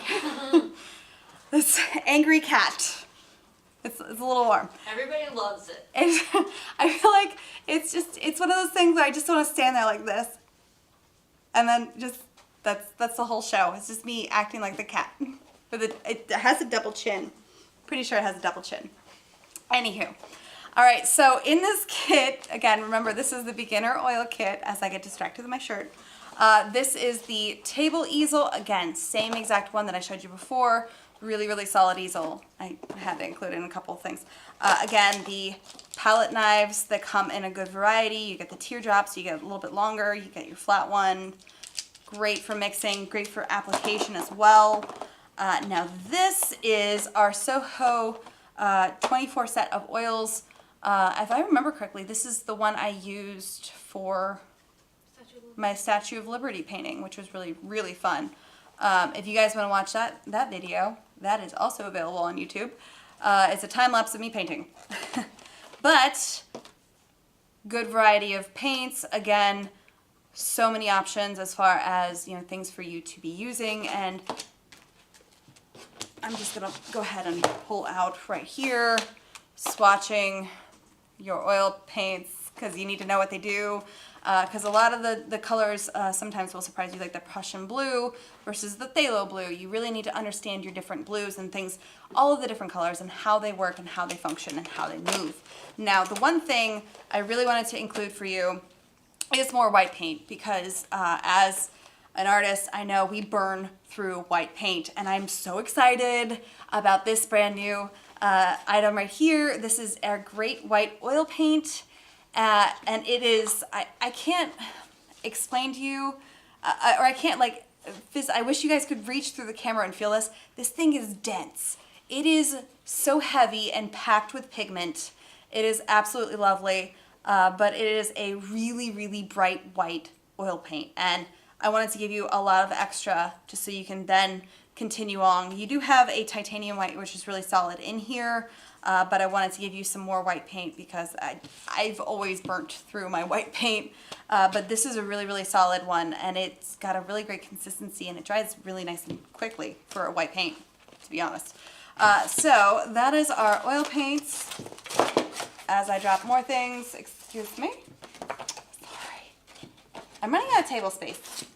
This angry cat. It's a little warm. Everybody loves it. And I feel like it's one of those things where I just want to stand there like this. And then just, that's the whole show. It's just me acting like the cat. But it has a double chin. Pretty sure it has a double chin. Anywho. All right, so in this kit, again, remember this is the beginner oil kit as I get distracted with my shirt. This is the table easel. Again, same exact one that I showed you before. Really, really solid easel. I had to include in a couple of things. Again, the palette knives that come in a good variety. You get the teardrops, you get a little bit longer, you get your flat one. Great for mixing, great for application as well. Now this is our Soho 24 set of oils. If I remember correctly, this is the one I used for my Statue of Liberty painting, which was really, really fun. If you guys want to watch that video, that is also available on YouTube. It's a time lapse of me painting. But good variety of paints. Again, so many options as far as, you know, things for you to be using. And I'm just gonna go ahead and pull out right here, swatching your oil paints, because you need to know what they do. Because a lot of the colors sometimes will surprise you, like the Prussian blue versus the phthalo blue. You really need to understand your different blues and things, all of the different colors and how they work and how they function and how they move. Now, the one thing I really wanted to include for you is more white paint, because as an artist, I know we burn through white paint, and I'm so excited about this brand new item right here. This is our Great White Oil Paint. And it is, I can't explain to you, or I can't like, I wish you guys could reach through the camera and feel this. This thing is dense. It is so heavy and packed with pigment. It is absolutely lovely, but it is a really, really bright white oil paint. And I wanted to give you a lot of extra just so you can then continue on. You do have a titanium white, which is really solid in here. But I wanted to give you some more white paint because I've always burnt through my white paint. But this is a really, really solid one, and it's got a really great consistency, and it dries really nice and quickly for a white paint, to be honest. So that is our oil paints. As I drop more things, excuse me. Sorry. I'm running out of table space.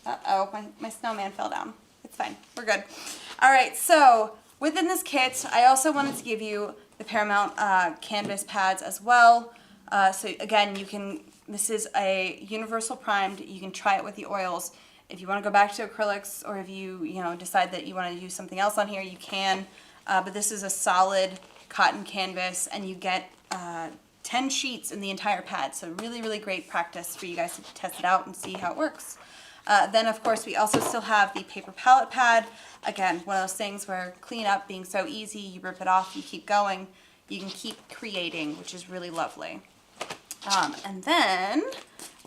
Uh-oh, my snowman fell down. It's fine. We're good. All right, so within this kit, I also wanted to give you the Paramount canvas pads as well. So again, this is a universal primed. You can try it with the oils. If you want to go back to acrylics, or if you decide that you want to use something else on here, you can. But this is a solid cotton canvas, and you get 10 sheets in the entire pad. So really, really great practice for you guys to test it out and see how it works. Then, of course, we also still have the paper palette pad. Again, one of those things where cleanup being so easy, you rip it off, you keep going, you can keep creating, which is really lovely. And then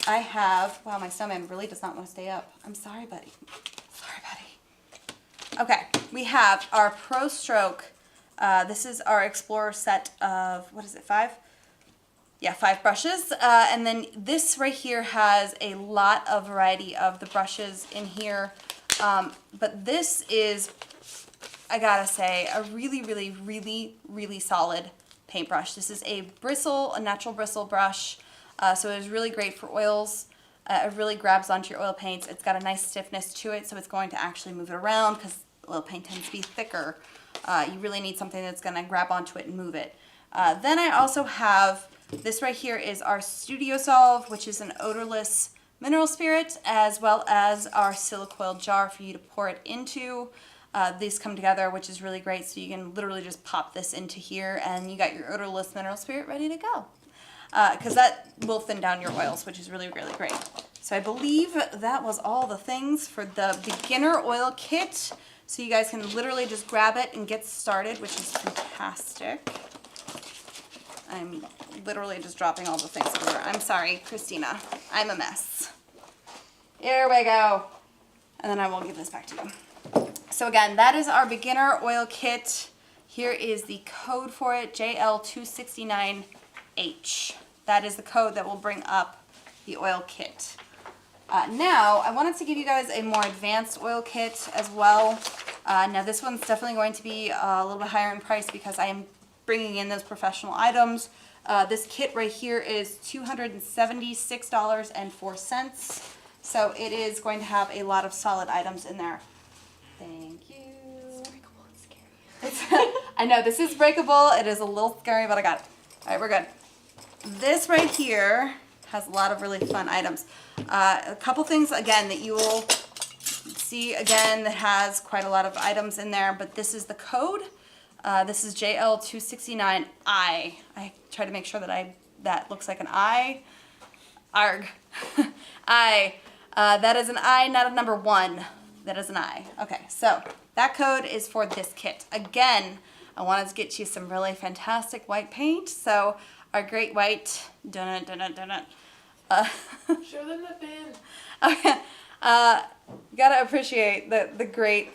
I have, wow, my snowman really does not want to stay up. I'm sorry, buddy. Sorry, buddy. Okay, we have our Pro Stroke. This is our Explorer set of, what is it, 5? Yeah, 5 brushes. And then this right here has a lot of variety of the brushes in here. But this is, I gotta say, a really, really, really, really solid paintbrush. This is a natural bristle brush. So it is really great for oils. It really grabs onto your oil paints. It's got a nice stiffness to it, so it's going to actually move it around because oil paint tends to be thicker. You really need something that's gonna grab onto it and move it. Then I also have, this right here is our Studio Solve, which is an odorless mineral spirit, as well as our silicoil jar for you to pour it into. These come together, which is really great, so you can literally just pop this into here and you got your odorless mineral spirit ready to go. Because that will thin down your oils, which is really, really great. So I believe that was all the things for the beginner oil kit. So you guys can literally just grab it and get started, which is fantastic. I'm literally just dropping all the things everywhere. I'm sorry, Christina. I'm a mess. Here we go. And then I will give this back to you. So again, that is our beginner oil kit. Here is the code for it, JL269H. That is the code that will bring up the oil kit. Now, I wanted to give you guys a more advanced oil kit as well. Now this one's definitely going to be a little bit higher in price because I am bringing in those professional items. This kit right here is $276.04. So it is going to have a lot of solid items in there. Thank you. It's breakable and scary. I know, this is breakable. It is a little scary, but I got it. All right, we're good. This right here has a lot of really fun items. A couple things, again, that you will see, again, that has quite a lot of items in there, but this is the code. This is JL269I. I try to make sure that that looks like an I. Arg. I. That is an I, not a number 1. That is an I. Okay, so that code is for this kit. Again, I wanted to get you some really fantastic white paint. So our great white, Show them the bin. okay, gotta appreciate the great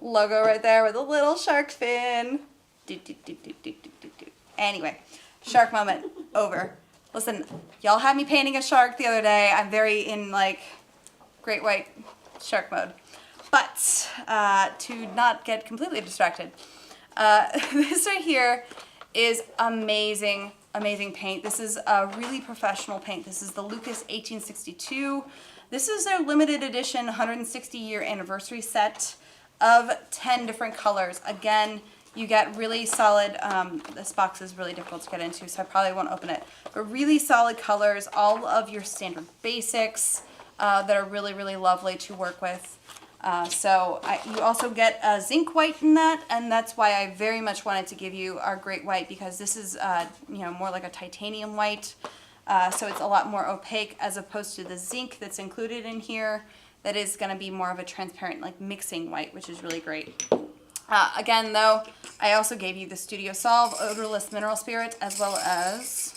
logo right there with a little shark fin. Anyway, shark moment over. Listen, y'all had me painting a shark the other day. I'm very in like great white shark mode. But to not get completely distracted, this right here is amazing, amazing paint. This is a really professional paint. This is the Lucas 1862. This is their limited edition 160-year anniversary set of 10 different colors. Again, you get really solid, this box is really difficult to get into, so I probably won't open it, but really solid colors, all of your standard basics that are really, really lovely to work with. You also get a zinc white in that, and that's why I very much wanted to give you our great white, because this is more like a titanium white, so it's a lot more opaque as opposed to the zinc that's included in here that is going to be more of a transparent like mixing white, which is really great. Again though, I also gave you the Studio Solve odorless mineral spirit, as well as,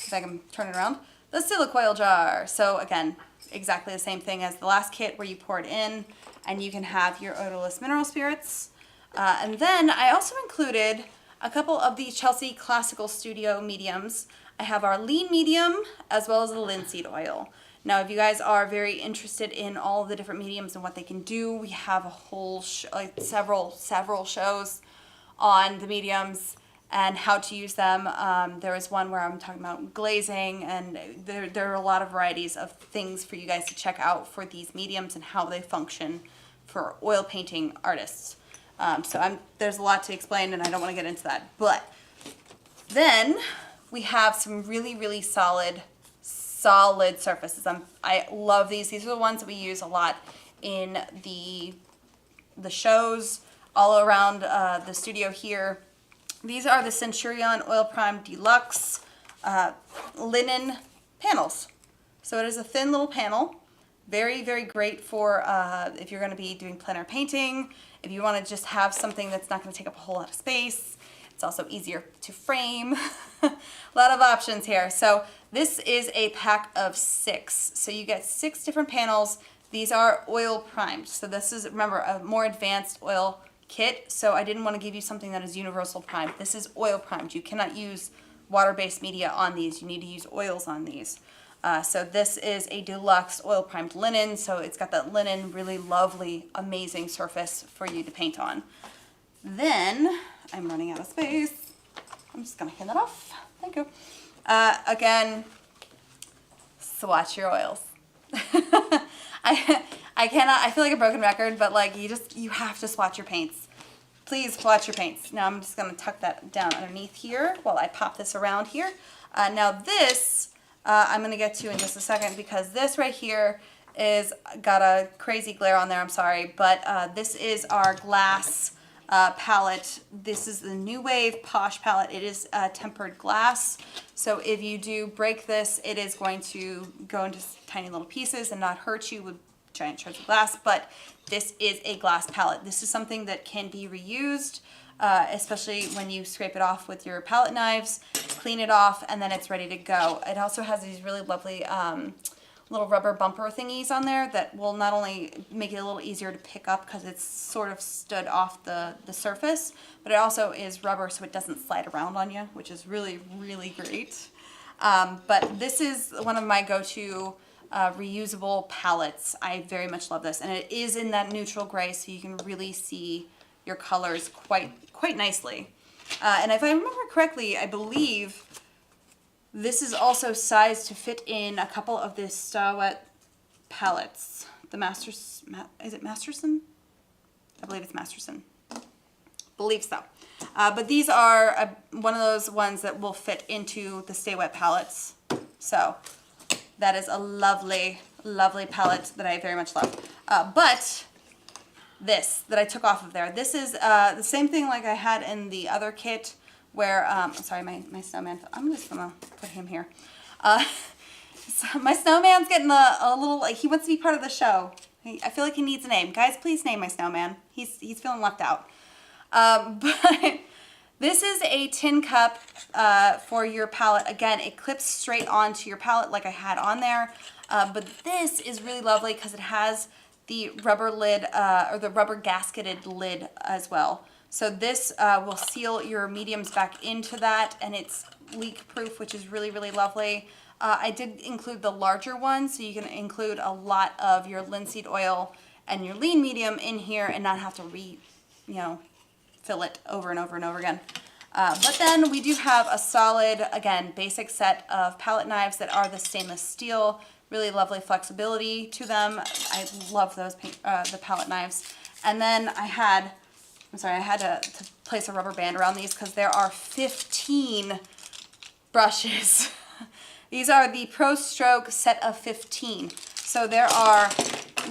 if I can turn it around, the silicoil jar. So again, exactly the same thing as the last kit where you pour it in and you can have your odorless mineral spirits. And then I also included a couple of the Chelsea Classical Studio mediums. I have our lean medium as well as the linseed oil. Now, if you guys are very interested in all of the different mediums and what they can do, we have a whole several shows on the mediums and how to use them. There is one where I'm talking about glazing, and there are a lot of varieties of things for you guys to check out for these mediums and how they function for oil painting artists. There's a lot to explain, and I don't want to get into that. But then we have some really, really solid surfaces. I love these. These are the ones that we use a lot in the shows all around the studio here. These are the Centurion Oil Prime Deluxe linen panels. So it is a thin little panel. Very, very great for if you're going to be doing plein air painting, if you want to just have something that's not going to take up a whole lot of space. It's also easier to frame. A lot of options here. So this is a pack of 6. So you get 6 different panels. These are oil primed. So this is, remember, a more advanced oil kit. So I didn't want to give you something that is universal primed. This is oil primed. You cannot use water-based media on these. You need to use oils on these. So this is a deluxe oil primed linen. So it's got that linen, really lovely, amazing surface for you to paint on. Then, I'm running out of space. I'm just gonna hand it off. Thank you. Again, swatch your oils. I feel like a broken record, but like you have to swatch your paints. Please swatch your paints. Now I'm just gonna tuck that down underneath here while I pop this around here. Now this, I'm gonna get to in just a second, because this right here is got a crazy glare on there, I'm sorry, but this is our glass palette. This is the New Wave Posh palette. It is tempered glass, so if you do break this, it is going to go into tiny little pieces and not hurt you with giant shards of glass. But this is a glass palette. This is something that can be reused, especially when you scrape it off with your palette knives, clean it off, and then it's ready to go. It also has these really lovely little rubber bumper thingies on there that will not only make it a little easier to pick up because it's sort of stood off the surface, but it also is rubber so it doesn't slide around on you, which is really, really great. But this is one of my go-to reusable palettes. I very much love this, and it is in that neutral gray, so you can really see your colors quite nicely. And if I remember correctly, I believe this is also sized to fit in a couple of the Starwet palettes. Is it Masterson? I believe it's Masterson. Believe so. But these are one of those ones that will fit into the Stay Wet palettes. So that is a lovely, lovely palette that I very much love. But this that I took off of there, this is the same thing like I had in the other kit, where, sorry, my snowman, I'm just gonna put him here. So my snowman's getting a little, like, he wants to be part of the show. I feel like he needs a name. Guys, please name my snowman. He's feeling left out. But This is a tin cup for your palette. Again, it clips straight onto your palette like I had on there. But this is really lovely because it has the rubber lid or the rubber gasketed lid as well. So this will seal your mediums back into that, and it's leak proof, which is really, really lovely. I did include the larger one, so you can include a lot of your linseed oil and your lean medium in here and not have to fill it over and over and over again. But then we do have a solid, again, basic set of palette knives that are the stainless steel. Really lovely flexibility to them. I love those the palette knives. And then I had to place a rubber band around these because there are 15 brushes. These are the Pro Stroke set of 15. So there are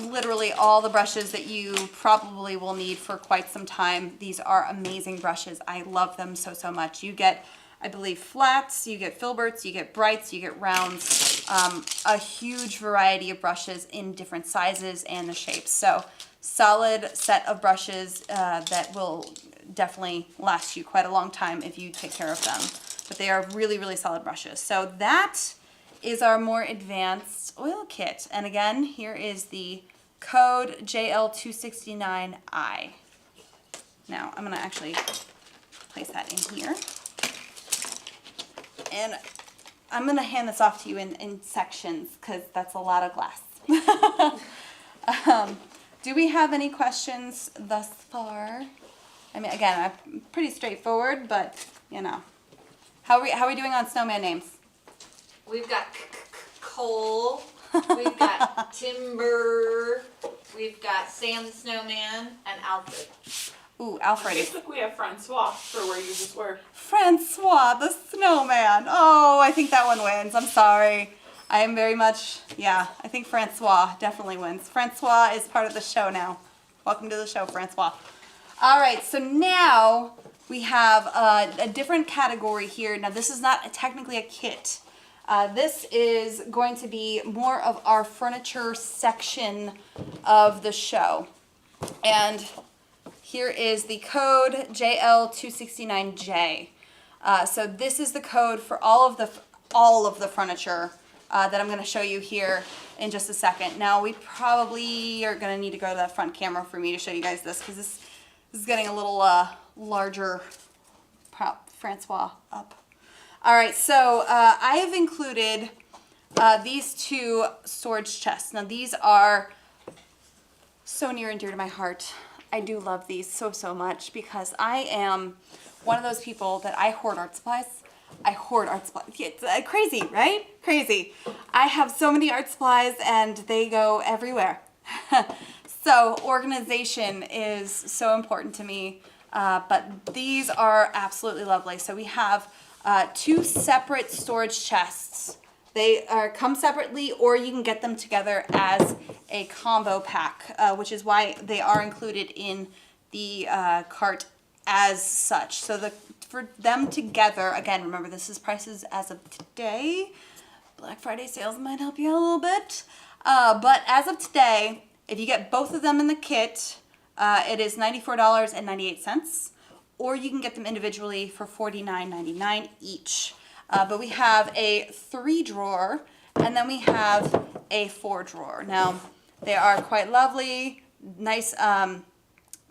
literally all the brushes that you probably will need for quite some time. These are amazing brushes. I love them so, so much. You get, I believe, flats, you get filberts, you get brights, you get rounds, a huge variety of brushes in different sizes and the shapes. So solid set of brushes that will definitely last you quite a long time if you take care of them. But they are really, really solid brushes. So that is our more advanced oil kit. And again, here is the code JL269I. Now, I'm gonna actually place that in here. And I'm gonna hand this off to you in sections because that's a lot of glass. Do we have any questions thus far? I mean, again, I'm pretty straightforward, but How are we doing on snowman names? We've got Cole, we've got Timber, we've got Sam the Snowman, and Alfred. Ooh, Alfred. I think we have Francois for where you just were. Francois the snowman. Oh, I think that one wins. I'm sorry. I am very much, I think Francois definitely wins. Francois is part of the show now. Welcome to the show, Francois. All right, so now we have a different category here. Now, this is not technically a kit. This is going to be more of our furniture section of the show. And here is the code JL269J. So this is the code for all of the furniture that I'm going to show you here in just a second. Now, we probably are going to need to go to that front camera for me to show you guys this because this is getting a little larger. Prop Francois up. All right, so I have included these two storage chests. Now, these are so near and dear to my heart. I do love these so, so much because I am one of those people that I hoard art supplies. I hoard art supplies. It's crazy, right? Crazy. I have so many art supplies and they go everywhere. So organization is so important to me, but these are absolutely lovely. So we have two separate storage chests. They come separately, or you can get them together as a combo pack, which is why they are included in the cart as such. So for them together, again, remember this is prices as of today. Black Friday sales might help you out a little bit. But as of today, if you get both of them in the kit, it is $94.98. Or you can get them individually for $49.99 each. But we have a 3-drawer, and then we have a 4-drawer. Now, they are quite lovely, nice,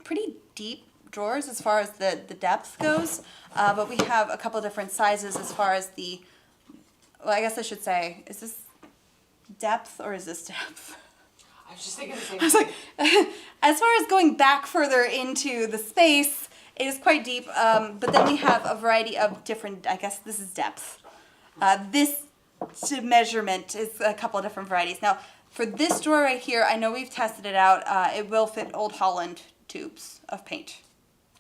pretty deep drawers as far as the depth goes. But we have a couple different sizes as far as well, I guess I should say, is this depth or is this depth? I was just thinking the same I was thing. like, as far as going back further into the space, it is quite deep, but then we have a variety of different, I guess this is depth. This measurement is a couple of different varieties. Now, for this drawer right here, I know we've tested it out. It will fit Old Holland tubes of paint.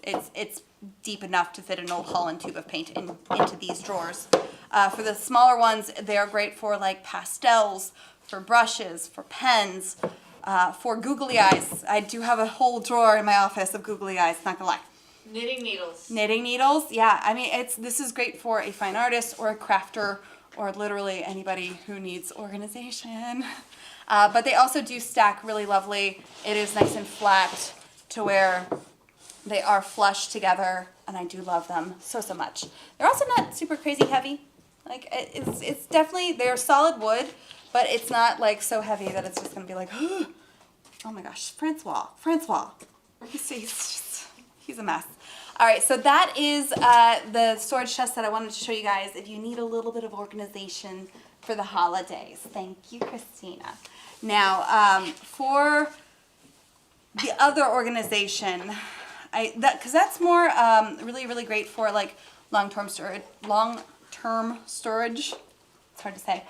It's deep enough to fit an Old Holland tube of paint into these drawers. For the smaller ones, they are great for like pastels, for brushes, for pens, for googly eyes. I do have a whole drawer in my office of googly eyes, not gonna lie. Knitting needles. Knitting needles, yeah. I mean, this is great for a fine artist or a crafter or literally anybody who needs organization. But they also do stack really lovely. It is nice and flat to where they are flush together. and I do love them so much. They're also not super crazy heavy. Like, it's definitely, they're solid wood, but it's not like so heavy that it's just gonna be like, oh my gosh, Francois. He's a mess. All right, so that is the storage chest that I wanted to show you guys if you need a little bit of organization for the holidays. Thank you, Christina. Now, for the other organization, because that's more really, really great for like long-term storage. It's hard to say.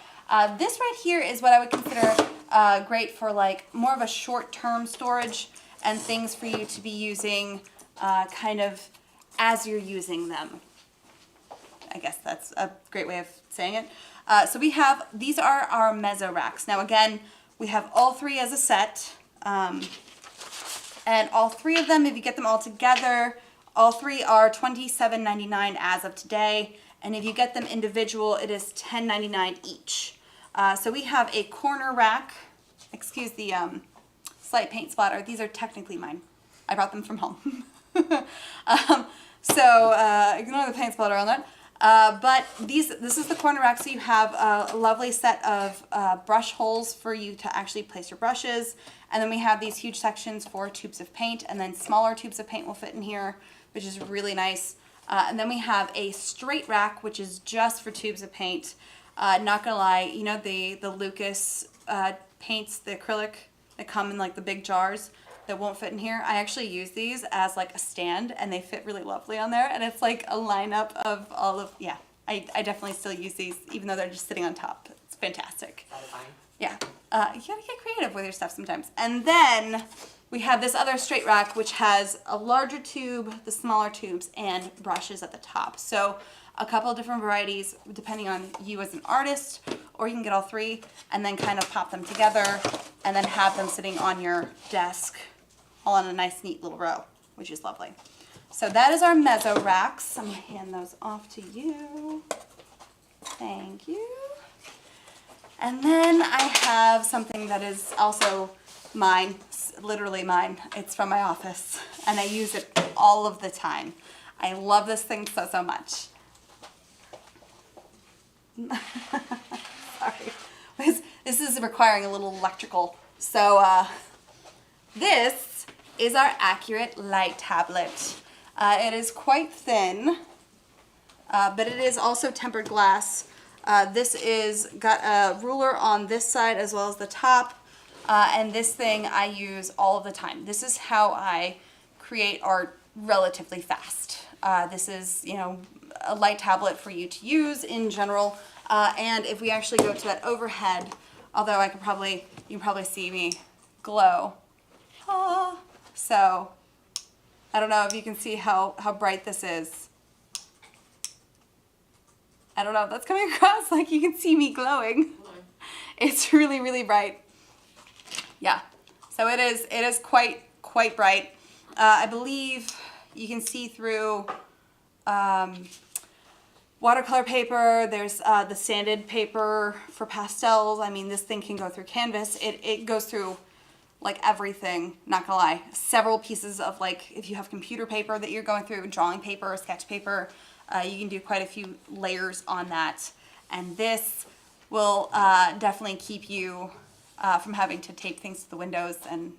This right here is what I would consider great for like more of a short-term storage and things for you to be using kind of as you're using them. I guess that's a great way of saying it. So we have, these are our mezzo racks. Now again, we have all three as a set. And all three of them, if you get them all together, all three are $27.99 as of today. And if you get them individual, it is $10.99 each. So we have a corner rack. Excuse the slight paint splatter. These are technically mine. I brought them from home. So ignore the paint splatter on that. But this is the corner rack, so you have a lovely set of brush holes for you to actually place your brushes. And then we have these huge sections for tubes of paint, and then smaller tubes of paint will fit in here, which is really nice. And then we have a straight rack, which is just for tubes of paint. Not gonna lie, you know the Lucas paints, the acrylic that come in like the big jars that won't fit in here? I actually use these as like a stand, and they fit really lovely on there. And it's like a lineup of all of, yeah, I definitely still use these, even though they're just sitting on top. It's fantastic. Satisfying. Yeah, you gotta get creative with your stuff sometimes. And then we have this other straight rack, which has a larger tube, the smaller tubes, and brushes at the top. So a couple of different varieties depending on you as an artist, or you can get all three and then kind of pop them together and then have them sitting on your desk all in a nice neat little row, which is lovely. So that is our mezzo racks. I'm gonna hand those off to you. Thank you. And then I have something that is also mine, literally mine. It's from my office, and I use it all of the time. I love this thing so much. Sorry. This is requiring a little electrical. So this is our Accurate light tablet. It is quite thin, but it is also tempered glass. This is got a ruler on this side as well as the top, and this thing I use all of the time. This is how I create art relatively fast. This is, you know, a light tablet for you to use in general, and if we actually go to that overhead, although you can probably see me glow. So I don't know if you can see how bright this is. I don't know if that's coming across, like you can see me glowing. It's really, really bright. Yeah, so it is quite bright. I believe you can see through watercolor paper. There's the sanded paper for pastels. I mean, this thing can go through canvas. It goes through like everything, not gonna lie. Several pieces of, like, if you have computer paper that you're going through, drawing paper or sketch paper, you can do quite a few layers on that. And this will definitely keep you from having to tape things to the windows and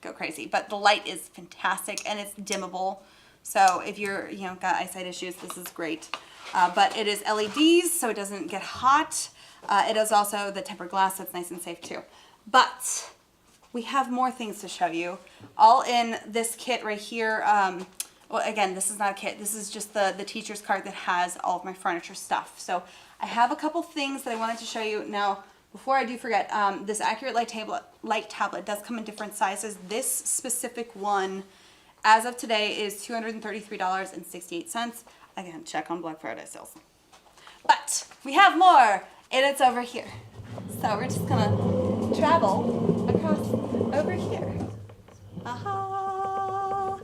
go crazy. But the light is fantastic, and it's dimmable. So if you're, you know, got eyesight issues, this is great. But it is LEDs, so it doesn't get hot. It is also the tempered glass, that's nice and safe too. But we have more things to show you, all in this kit right here. Well, again, this is not a kit. This is just the teacher's card that has all of my furniture stuff. So I have a couple things that I wanted to show you. Now, before I do forget, this Accurate light tablet does come in different sizes. This specific one, as of today, is $233.68. Again, check on Black Friday sales. But we have more, and it's over here. So we're just gonna travel across over here. Aha!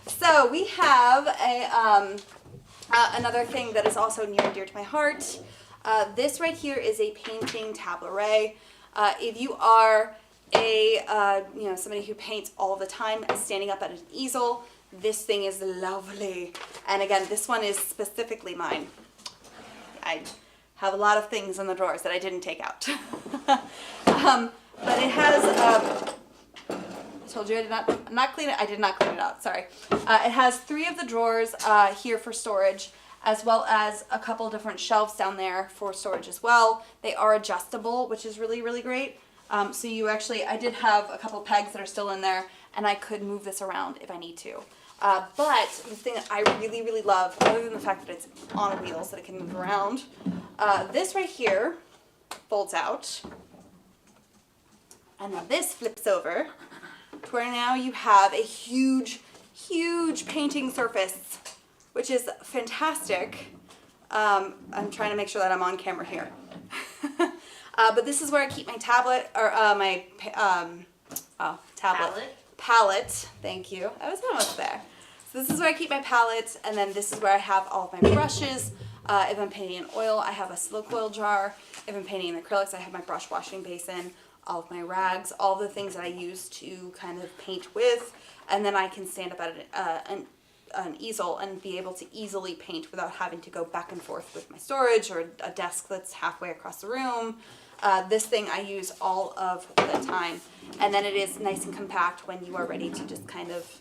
So we have another thing that is also near and dear to my heart. This right here is a painting tablet. If you are somebody who paints all the time, standing up at an easel, This thing is lovely. And again, this one is specifically mine. I have a lot of things in the drawers that I didn't take out. But it has, I told you I did not clean it. I did not clean it out, sorry. It has 3 of the drawers here for storage, as well as a couple different shelves down there for storage as well. They are adjustable, which is really, really great. So you actually, I did have a couple pegs that are still in there, and I could move this around if I need to. But the thing that I really, really love, other than the fact that it's on wheels that it can move around, this right here folds out. And now this flips over to where now you have a huge, huge painting surface, which is fantastic. I'm trying to make sure that I'm on camera here. But this is where I keep my tablet, or my palette. Thank you. I was almost there. So this is where I keep my palette, and then this is where I have all of my brushes. If I'm painting in oil, I have a silk oil jar. If I'm painting in acrylics, I have my brush washing basin, all of my rags, all the things that I use to kind of paint with, and then I can stand up at an easel and be able to easily paint without having to go back and forth with my storage or a desk that's halfway across the room. This thing I use all of the time, and then it is nice and compact when you are ready to just kind of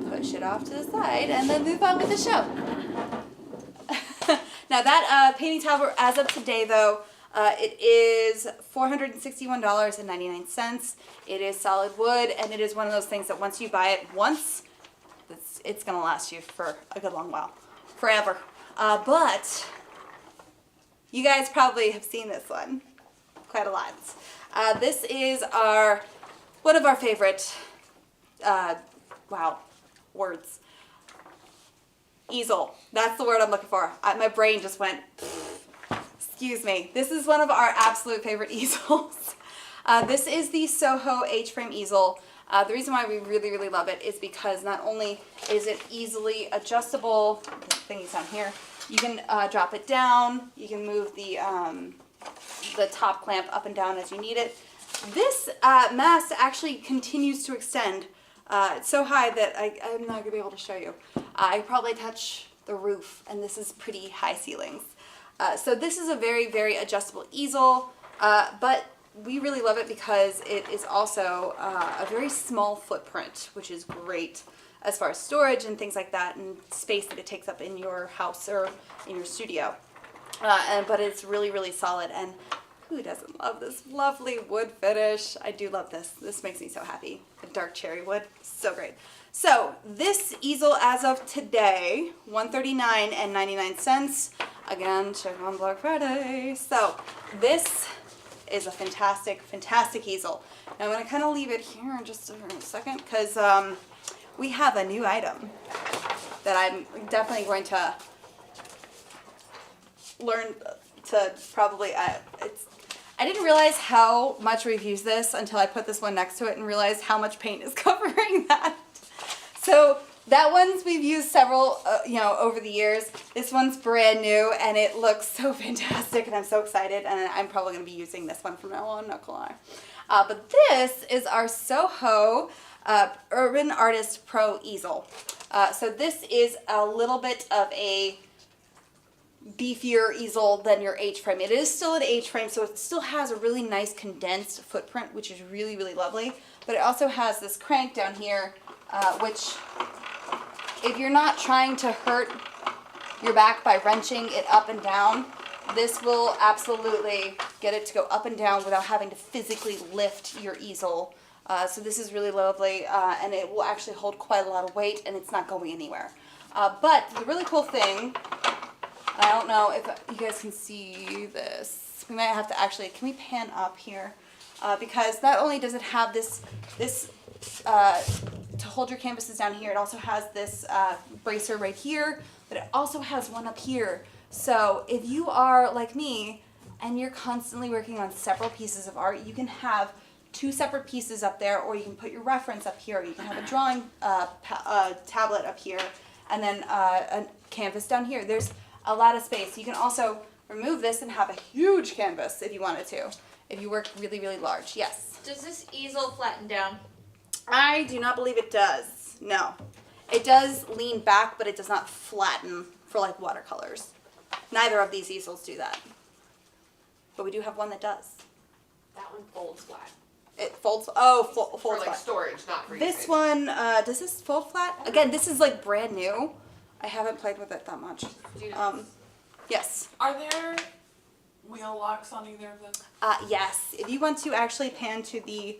push it off to the side and then move on with the show. Now that painting tablet, as of today though, it is $461.99. It is solid wood, and it is one of those things that once you buy it once, it's gonna last you for a good long while, forever. But you guys probably have seen this one quite a lot. This is one of our favorite, words. Easel. That's the word I'm looking for. My brain just went, excuse me. This is one of our absolute favorite easels. This is the Soho H-frame easel. The reason why we really, really love it is because not only is it easily adjustable, the thingy's down here, you can drop it down, you can move the top clamp up and down as you need it. This mast actually continues to extend. It's so high that I'm not going to be able to show you. I probably touch the roof, and this is pretty high ceilings. So this is a very, very adjustable easel, but we really love it because it is also a very small footprint, which is great as far as storage and things like that, and space that it takes up in your house or in your studio. But it's really, really solid, and who doesn't love this lovely wood finish? I do love this. This makes me so happy. The dark cherry wood, so great. So this easel as of today, $139.99. Again, check on Black Friday. So this is a fantastic, fantastic easel. Now I'm going to kind of leave it here in just a second because we have a new item that I'm definitely going to learn to probably, I didn't realize how much we've used this until I put this one next to it and realized how much paint is covering that. So that one's we've used several, over the years. This one's brand new and it looks so fantastic and I'm so excited, and I'm probably going to be using this one from now on, not gonna lie. But this is our Soho Urban Artist Pro easel. So this is a little bit of a beefier easel than your H-frame. It is still an H-frame, so it still has a really nice condensed footprint, which is really, really lovely. But it also has this crank down here, which if you're not trying to hurt your back by wrenching it up and down, this will absolutely get it to go up and down without having to physically lift your easel. So this is really lovely, and it will actually hold quite a lot of weight, and it's not going anywhere. But the really cool thing, I don't know if you guys can see this. We might have to actually, can we pan up here? Because not only does it have this to hold your canvases down here, it also has this bracer right here, but it also has one up here. So if you are like me and you're constantly working on several pieces of art, you can have two separate pieces up there, or you can put your reference up here, or you can have a drawing tablet up here, and then a canvas down here. There's a lot of space. You can also remove this and have a huge canvas if you wanted to, if you work really, really large. Yes? Does this easel flatten down? I do not believe it does. No. It does lean back, but it does not flatten for like watercolors. Neither of these easels do that. But we do have one that does. That one folds flat. It folds, oh, folds For like flat. storage, not for This usage. one, does this fold flat? Again, this is like brand new. I haven't played with it that much. Do you know? Yes. Are there wheel locks on either of those? Yes. If you want to actually pan to the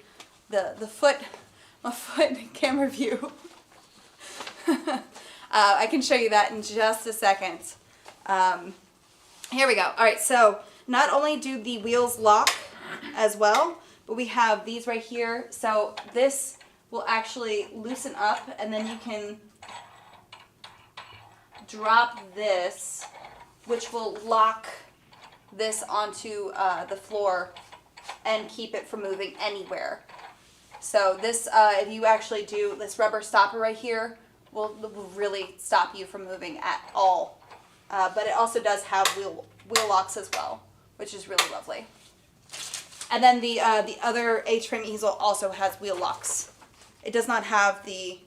foot, my foot camera view, I can show you that in just a second. Here we go. All right, so not only do the wheels lock as well, but we have these right here. So this will actually loosen up, and then you can drop this, which will lock this onto the floor and keep it from moving anywhere. So this, if you actually do this rubber stopper right here, will really stop you from moving at all. But it also does have wheel locks as well, which is really lovely. And then the other H-frame easel also has wheel locks. It does not have the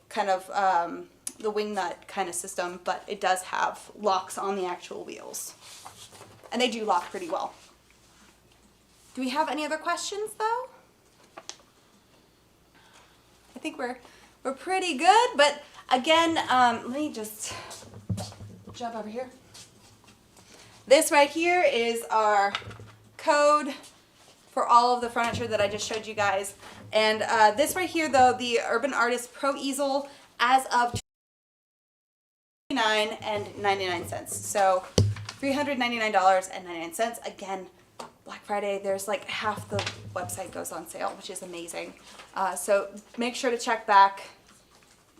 kind of the wing nut kind of system, but it does have locks on the actual wheels. And they do lock pretty well. Do we have any other questions though? I think we're pretty good, but again, let me just jump over here. This right here is our code for all of the furniture that I just showed you guys. And this right here though, the Urban Artist Pro Easel, as of $99.99. So $399.99. Again, Black Friday, there's like half the website goes on sale, which is amazing. So make sure to check back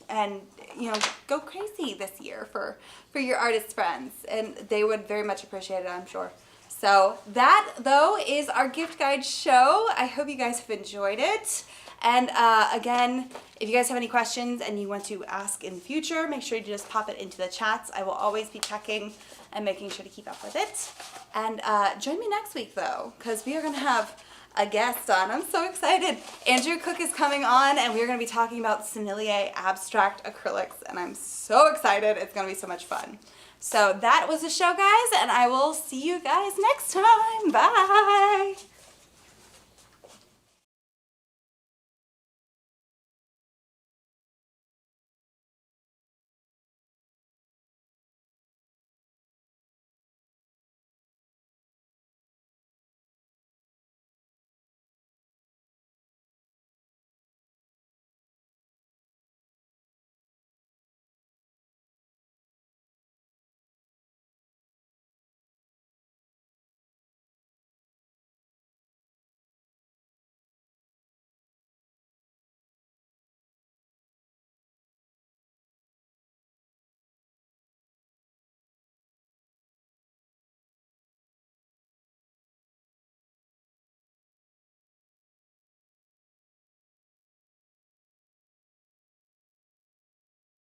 and, you know, go crazy this year for your artist friends. And they would very much appreciate it, I'm sure. So that, though, is our gift guide show. I hope you guys have enjoyed it. And again, if you guys have any questions and you want to ask in the future, make sure you just pop it into the chats. I will always be checking and making sure to keep up with it. And join me next week, though, because we are going to have a guest on. I'm so excited. Andrew Cook is coming on, and we're going to be talking about Sennelier abstract acrylics, and I'm so excited. It's going to be so much fun. So that was the show, guys, and I will see you guys next time. Bye.